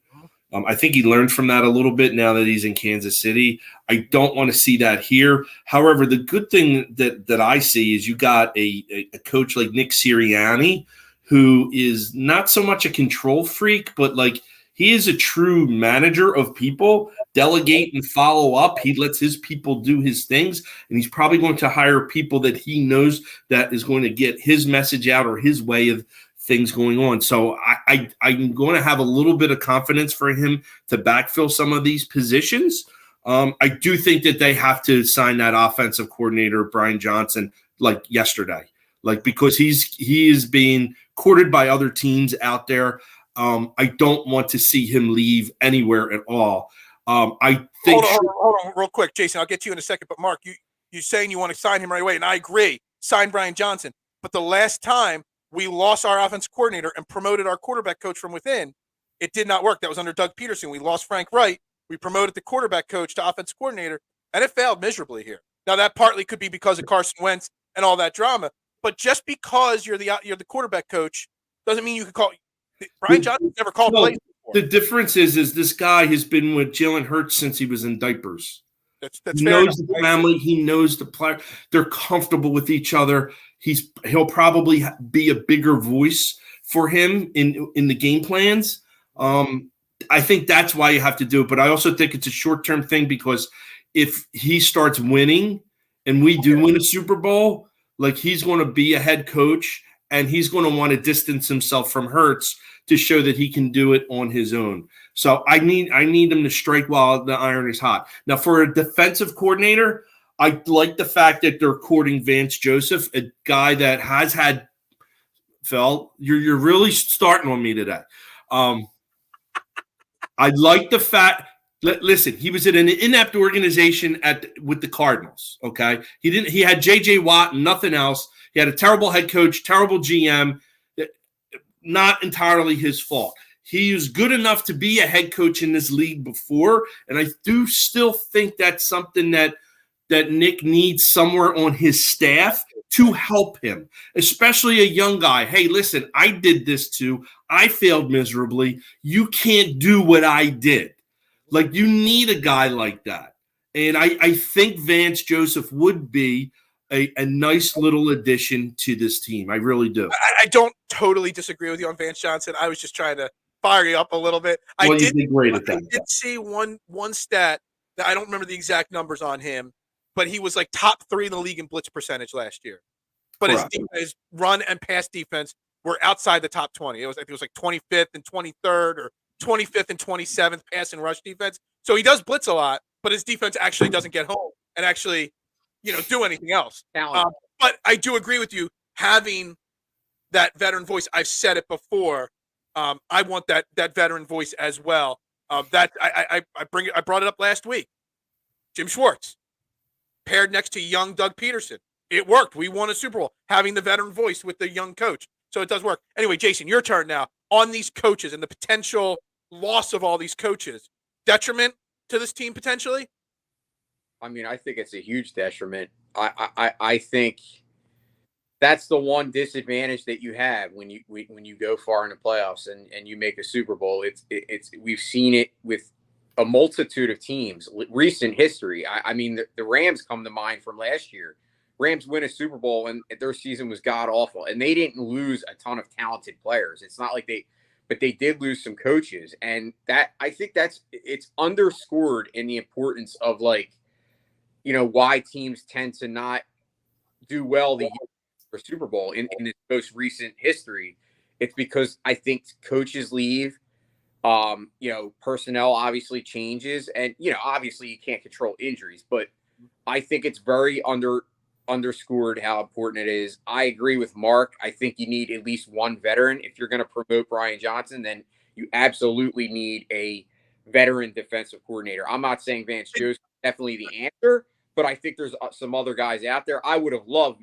I think he learned from that a little bit now that he's in Kansas City. I don't want to see that here. However, the good thing that I see is you got a coach like Nick Sirianni, who is not so much a control freak, but like he is a true manager of people, delegate and follow up. He lets his people do his things, and he's probably going to hire people that he knows that is going to get his message out or his way of things going on. So I'm going to have a little bit of confidence for him to backfill some of these positions. I do think that they have to sign that offensive coordinator, Brian Johnson, like yesterday, like because he is being courted by other teams out there. I don't want to see him leave anywhere at all. I think. Hold on, real quick, Jason. I'll get to you in a second. But Mark, you saying you want to sign him right away, and I agree. Sign Brian Johnson. But the last time we lost our offensive coordinator and promoted our quarterback coach from within, it did not work. That was under Doug Peterson. We lost Frank Wright. We promoted the quarterback coach to offensive coordinator, and it failed miserably here. Now that partly could be because of Carson Wentz and all that drama. But just because you're the quarterback coach doesn't mean you can call. Brian Johnson never called plays before. The difference is this guy has been with Jalen Hurts since he was in diapers. That's he knows the family. He knows the player. They're comfortable with each other. He'll probably be a bigger voice for him in the game plans. I think that's why you have to do it. But I also think it's a short-term thing because if he starts winning and we do win a Super Bowl, like he's going to be a head coach and he's going to want to distance himself from Hurts to show that he can do it on his own. So I need him to strike while the iron is hot. Now, for a defensive coordinator, I like the fact that they're courting Vance Joseph, a guy that has had – Phil, you're really starting on me today. I like the fact – listen, he was in an inept organization with the Cardinals, okay? He had J.J. Watt and nothing else. He had a terrible head coach, terrible GM, not entirely his fault. He was good enough to be a head coach in this league before, and I do still think that's something that Nick needs somewhere on his staff to help him, especially a young guy. Hey, listen, I did this too. I failed miserably. You can't do what I did. Like, you need a guy like that. And I think Vance Joseph would be a nice little addition to this team. I really do. I don't totally disagree with you on Vance Johnson. I was just trying to fire you up a little bit. Well, you did great at that. I did see one stat that I don't remember the exact numbers on him, but he was like top 3 in the league in blitz percentage last year. But his run and pass defense were outside the top 20. It was like 25th and 23rd or 25th and 27th pass and rush defense. So he does blitz a lot, but his defense actually doesn't get home and actually, do anything else. But I do agree with you having that veteran voice. I've said it before. I want that veteran voice as well. That I brought it up last week. Jim Schwartz paired next to young Doug Peterson. It worked. We won a Super Bowl having the veteran voice with the young coach. So it does work. Anyway, Jason, your turn now on these coaches and the potential loss of all these coaches. Detriment to this team potentially? I mean, I think it's a huge detriment. I think that's the one disadvantage that you have when you go far in the playoffs and you make a Super Bowl. It's we've seen it with a multitude of teams, recent history. I mean, the Rams come to mind from last year. Rams win a Super Bowl and their season was god awful, and they didn't lose a ton of talented players. It's not like but they did lose some coaches, and that I think it's underscored in the importance of why teams tend to not do well the year for Super Bowl in its most recent history. It's because I think coaches leave. Personnel obviously changes, and obviously you can't control injuries, but I think it's very underscored how important it is. I agree with Mark. I think you need at least one veteran. If you're going to promote Brian Johnson, then you absolutely need a veteran defensive coordinator. I'm not saying Vance Joseph is definitely the answer, but I think there's some other guys out there. I would have loved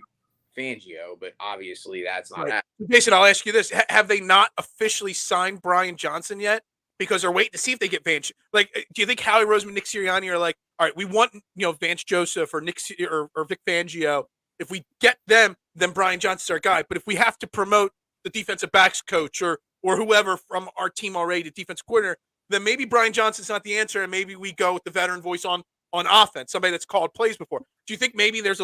Fangio, but obviously that's not happening. Jason, I'll ask you this. Have they not officially signed Brian Johnson yet? Because they're waiting to see if they get Vance. Like, do you think Howie, Roseman, Nick Sirianni are like, all right, we want Vance Joseph or Vic Fangio. If we get them, then Brian Johnson's our guy. But if we have to promote the defensive backs coach or whoever from our team already, the defense coordinator, then maybe Brian Johnson's not the answer, and maybe we go with the veteran voice on offense, somebody that's called plays before. Do you think maybe they're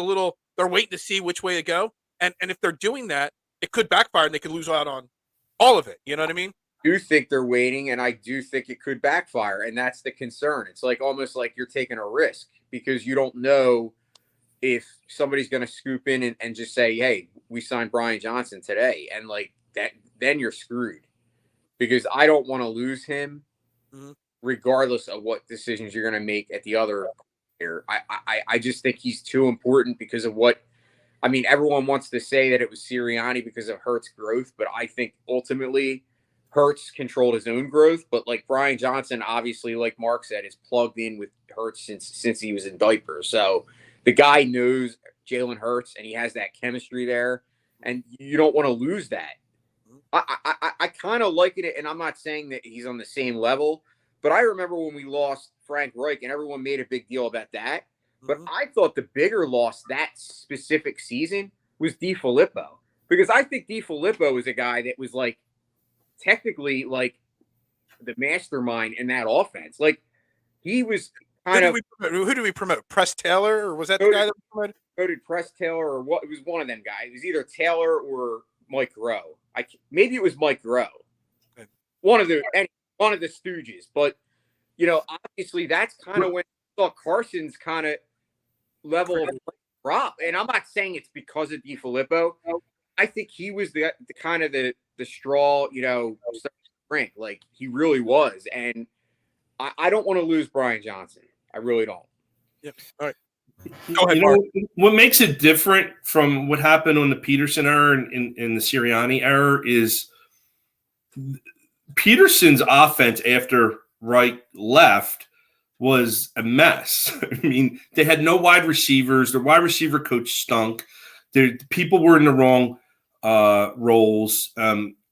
waiting to see which way to go? And if they're doing that, it could backfire and they could lose out on all of it. You know what I mean? I do think they're waiting, and I do think it could backfire, and that's the concern. It's like almost like you're taking a risk because you don't know if somebody's going to scoop in and just say, hey, we signed Brian Johnson today. And like that, then you're screwed because I don't want to lose him regardless of what decisions you're going to make at the other here. I just think he's too important because of everyone wants to say that it was Sirianni because of Hurts' growth, but I think ultimately Hurts controlled his own growth. But like Brian Johnson, obviously, like Mark said, is plugged in with Hurts since he was in diapers. So the guy knows Jalen Hurts, and he has that chemistry there, and you don't want to lose that. I kind of like it, and I'm not saying that he's on the same level, but I remember when we lost Frank Reich, and everyone made a big deal about that. But I thought the bigger loss that specific season was DiFilippo, because I think DiFilippo was a guy that was like technically like the mastermind in that offense. Like he was. Who did we promote? Press Taylor, or was that the guy that we promoted? Voted Press Taylor, or what? It was one of them guys. It was either Taylor or Mike Rowe. Maybe it was Mike Rowe. One of the Stooges. But obviously that's kind of when I saw Carson's kind of level of drop. And I'm not saying it's because of DiFilippo. I think he was the kind of the straw, Frank. Like he really was, and I don't want to lose Brian Johnson. I really don't. Yep. All right. Go ahead, Mark. What makes it different from what happened on the Peterson era and the Sirianni era is Peterson's offense after Wright left was a mess. I mean, they had no wide receivers. Their wide receiver coach stunk. People were in the wrong roles.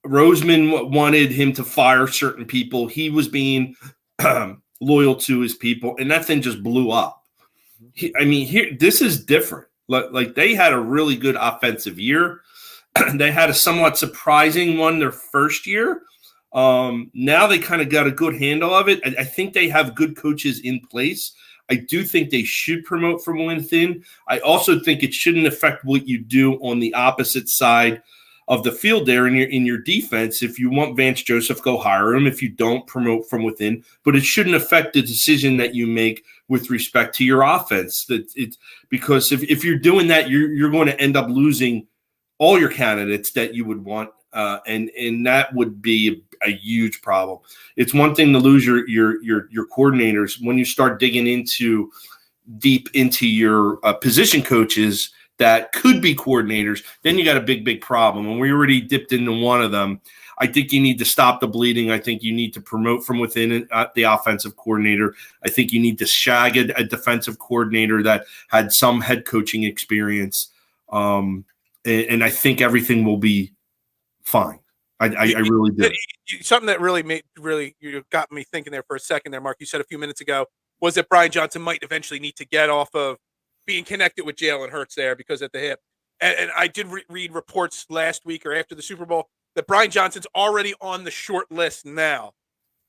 Roseman wanted him to fire certain people. He was being loyal to his people, and that thing just blew up. This is different. Like they had a really good offensive year. They had a somewhat surprising one their first year. Now they kind of got a good handle of it. I think they have good coaches in place. I do think they should promote from within. I also think it shouldn't affect what you do on the opposite side of the field there in your defense. If you want Vance Joseph, go hire him. If you don't, promote from within. But it shouldn't affect the decision that you make with respect to your offense. Because if you're doing that, you're going to end up losing all your candidates that you would want, and that would be a huge problem. It's one thing to lose your coordinators. When you start digging deep into your position coaches that could be coordinators, then you got a big problem. And we already dipped into one of them. I think you need to stop the bleeding. I think you need to promote from within the offensive coordinator. I think you need to shag a defensive coordinator that had some head coaching experience. And I think everything will be fine. I really do. Something that really got me thinking there for a second there, Mark. You said a few minutes ago was that Brian Johnson might eventually need to get off of being connected with Jalen Hurts there because at the hip. And I did read reports last week or after the Super Bowl that Brian Johnson's already on the short list now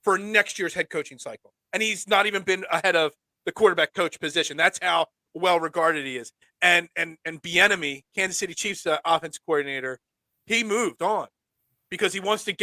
for next year's head coaching cycle. And he's not even been ahead of the quarterback coach position. That's how well regarded he is. And Bieniemy, Kansas City Chiefs offense coordinator, he moved on because he wants to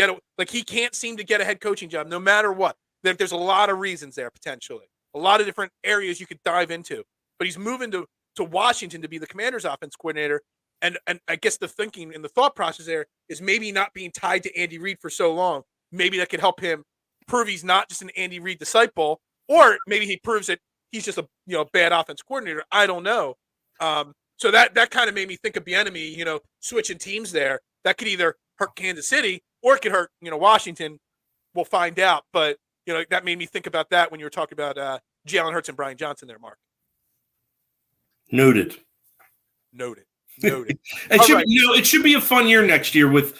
he can't seem to get a head coaching job no matter what. There's a lot of reasons there potentially, a lot of different areas you could dive into. But he's moving to Washington to be the Commanders' offense coordinator. And I guess the thinking and the thought process there is maybe not being tied to Andy Reid for so long. Maybe that could help him prove he's not just an Andy Reid disciple, or maybe he proves that he's just a bad offense coordinator. I don't know. So that kind of made me think of Bieniemy, switching teams there. That could either hurt Kansas City or it could hurt Washington. We'll find out. But that made me think about that when you were talking about Jalen Hurts and Brian Johnson there, Mark. Noted. It should be a fun year next year with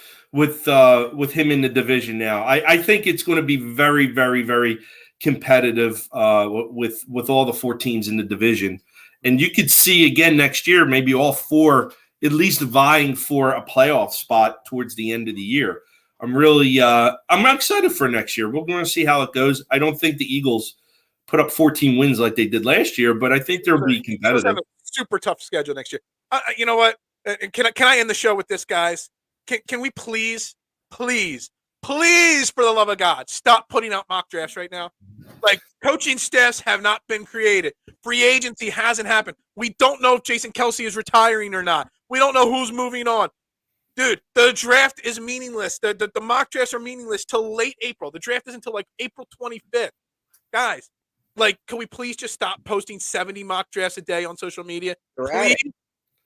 him in the division now. I think it's going to be very, very, very competitive with all the 4 teams in the division. And you could see again next year, maybe all 4 at least vying for a playoff spot towards the end of the year. I'm really I'm excited for next year. We're going to see how it goes. I don't think the Eagles put up 14 wins like they did last year, but I think they'll be competitive. Have a super tough schedule next year. You know what? Can I end the show with this, guys? Can we please, for the love of God, stop putting out mock drafts right now? Like, coaching staffs have not been created. Free agency hasn't happened. We don't know if Jason Kelce is retiring or not. We don't know who's moving on. Dude, the draft is meaningless. The mock drafts are meaningless till late April. The draft isn't until like April 25th. Guys, like, can we please just stop posting 70 mock drafts a day on social media? Please?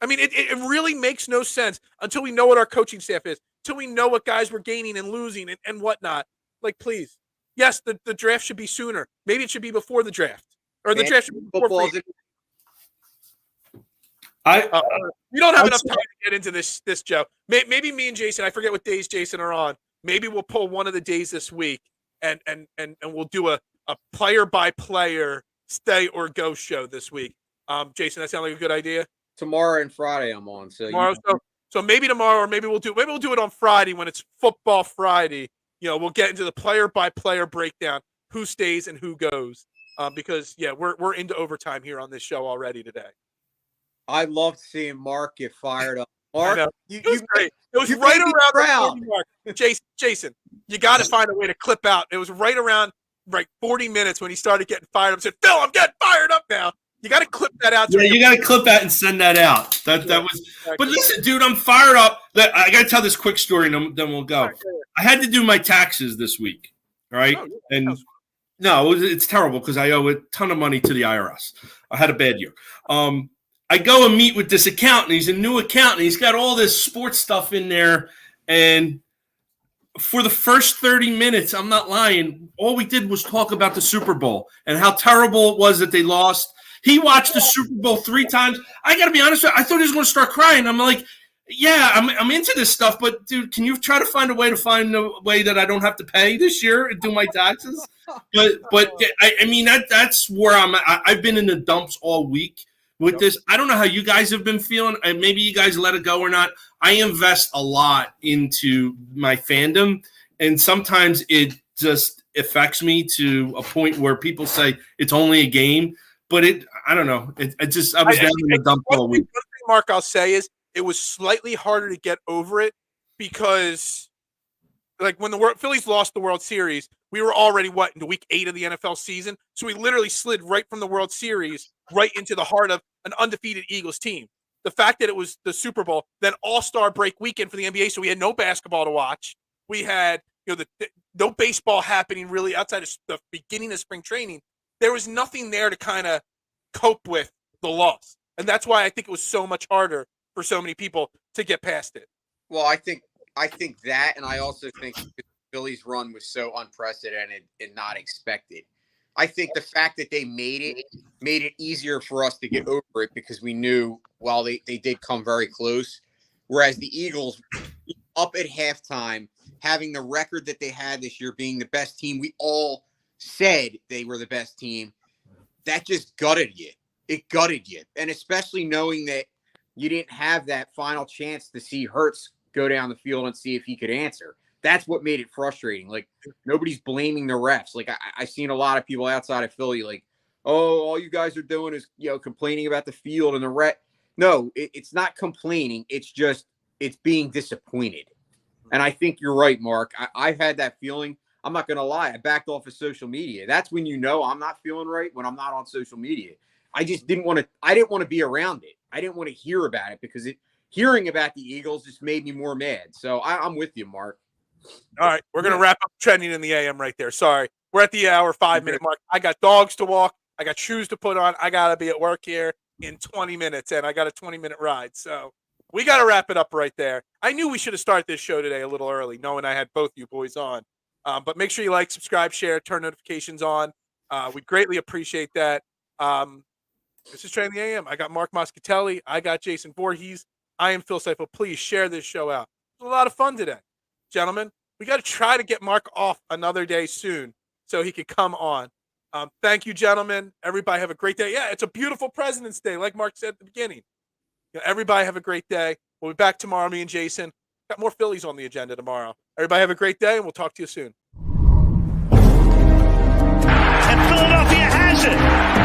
I mean, it really makes no sense until we know what our coaching staff is, until we know what guys we're gaining and losing and whatnot. Like, please. Yes, the draft should be sooner. Maybe it should be before the draft. Or the draft should be before free. We don't have enough time to get into this, Joe. Maybe me and Jason, I forget what days Jason are on. Maybe we'll pull one of the days this week and we'll do a player-by-player stay or go show this week. Jason, that sound like a good idea? Tomorrow and Friday I'm on. So maybe tomorrow, or maybe we'll do it on Friday when it's Football Friday. You know, we'll get into the player-by-player breakdown, who stays and who goes. Because we're into overtime here on this show already today. I loved seeing Mark get fired up. Mark, it was great. It was right around the 40 mark. Jason, you got to find a way to clip out. It was right around 40 minutes when he started getting fired up. I said, Phil, I'm getting fired up now. You got to clip that out. Yeah, you got to clip that and send that out. That was. Exactly. But listen, dude, I'm fired up. I got to tell this quick story, and then we'll go. I had to do my taxes this week, right? Oh, yeah, and no, it's terrible because I owe a ton of money to the IRS. I had a bad year. I go and meet with this accountant. He's a new accountant. He's got all this sports stuff in there. And for the first 30 minutes, I'm not lying, all we did was talk about the Super Bowl and how terrible it was that they lost. He watched the Super Bowl 3 times. I got to be honest with you, I thought he was going to start crying. I'm like, yeah, I'm into this stuff, but, dude, can you try to find a way that I don't have to pay this year and do my taxes? But I mean, that's where I'm at. I've been in the dumps all week with this. I don't know how you guys have been feeling, and maybe you guys let it go or not. I invest a lot into my fandom, and sometimes it just affects me to a point where people say it's only a game, but I don't know. I was down in the dump all week. One thing, Mark, I'll say is it was slightly harder to get over it because, like, when the Phillies lost the World Series, we were already, into week 8 of the NFL season? So we literally slid right from the World Series right into the heart of an undefeated Eagles team. The fact that it was the Super Bowl, then AllStar break weekend for the NBA, so we had no basketball to watch. We had, no baseball happening really outside of the beginning of spring training. There was nothing there to kind of cope with the loss. And that's why I think it was so much harder for so many people to get past it. Well, I think that, and I also think the Phillies run was so unprecedented and not expected. I think the fact that they made it easier for us to get over it because we knew, well, they did come very close. Whereas the Eagles, up at halftime, having the record that they had this year, being the best team, we all said they were the best team, that just gutted you. It gutted you. And especially knowing that you didn't have that final chance to see Hurts go down the field and see if he could answer. That's what made it frustrating. Like, nobody's blaming the refs. Like, I've seen a lot of people outside of Philly, like, oh, all you guys are doing is, complaining about the field and the ref. No, it's not complaining. It's just, it's being disappointed. And I think you're right, Mark. I've had that feeling. I'm not going to lie. I backed off of social media. That's when I'm not feeling right, when I'm not on social media. I just didn't want to be around it. I didn't want to hear about it because hearing about the Eagles just made me more mad. So I'm with you, Mark. All right, we're going to wrap up trending in the AM right there. Sorry. We're at the hour 5-minute mark. I got dogs to walk. I got shoes to put on. I got to be at work here in 20 minutes, and I got a 20-minute ride. So we got to wrap it up right there. I knew we should have started this show today a little early, knowing I had both you boys on. But make sure you like, subscribe, share, turn notifications on. We greatly appreciate that. This is Trending the AM. I got Mark Moscatelli. I got Jason Voorhees. I am Phil Seifel. Please share this show out. It was a lot of fun today. Gentlemen, we got to try to get Mark off another day soon so he can come on. Thank you, gentlemen. Everybody have a great day. Yeah, it's a beautiful President's Day, like Mark said at the beginning. Everybody have a great day. We'll be back tomorrow, me and Jason. Got more Phillies on the agenda tomorrow. Everybody have a great day, and we'll talk to you soon. And Philadelphia has it.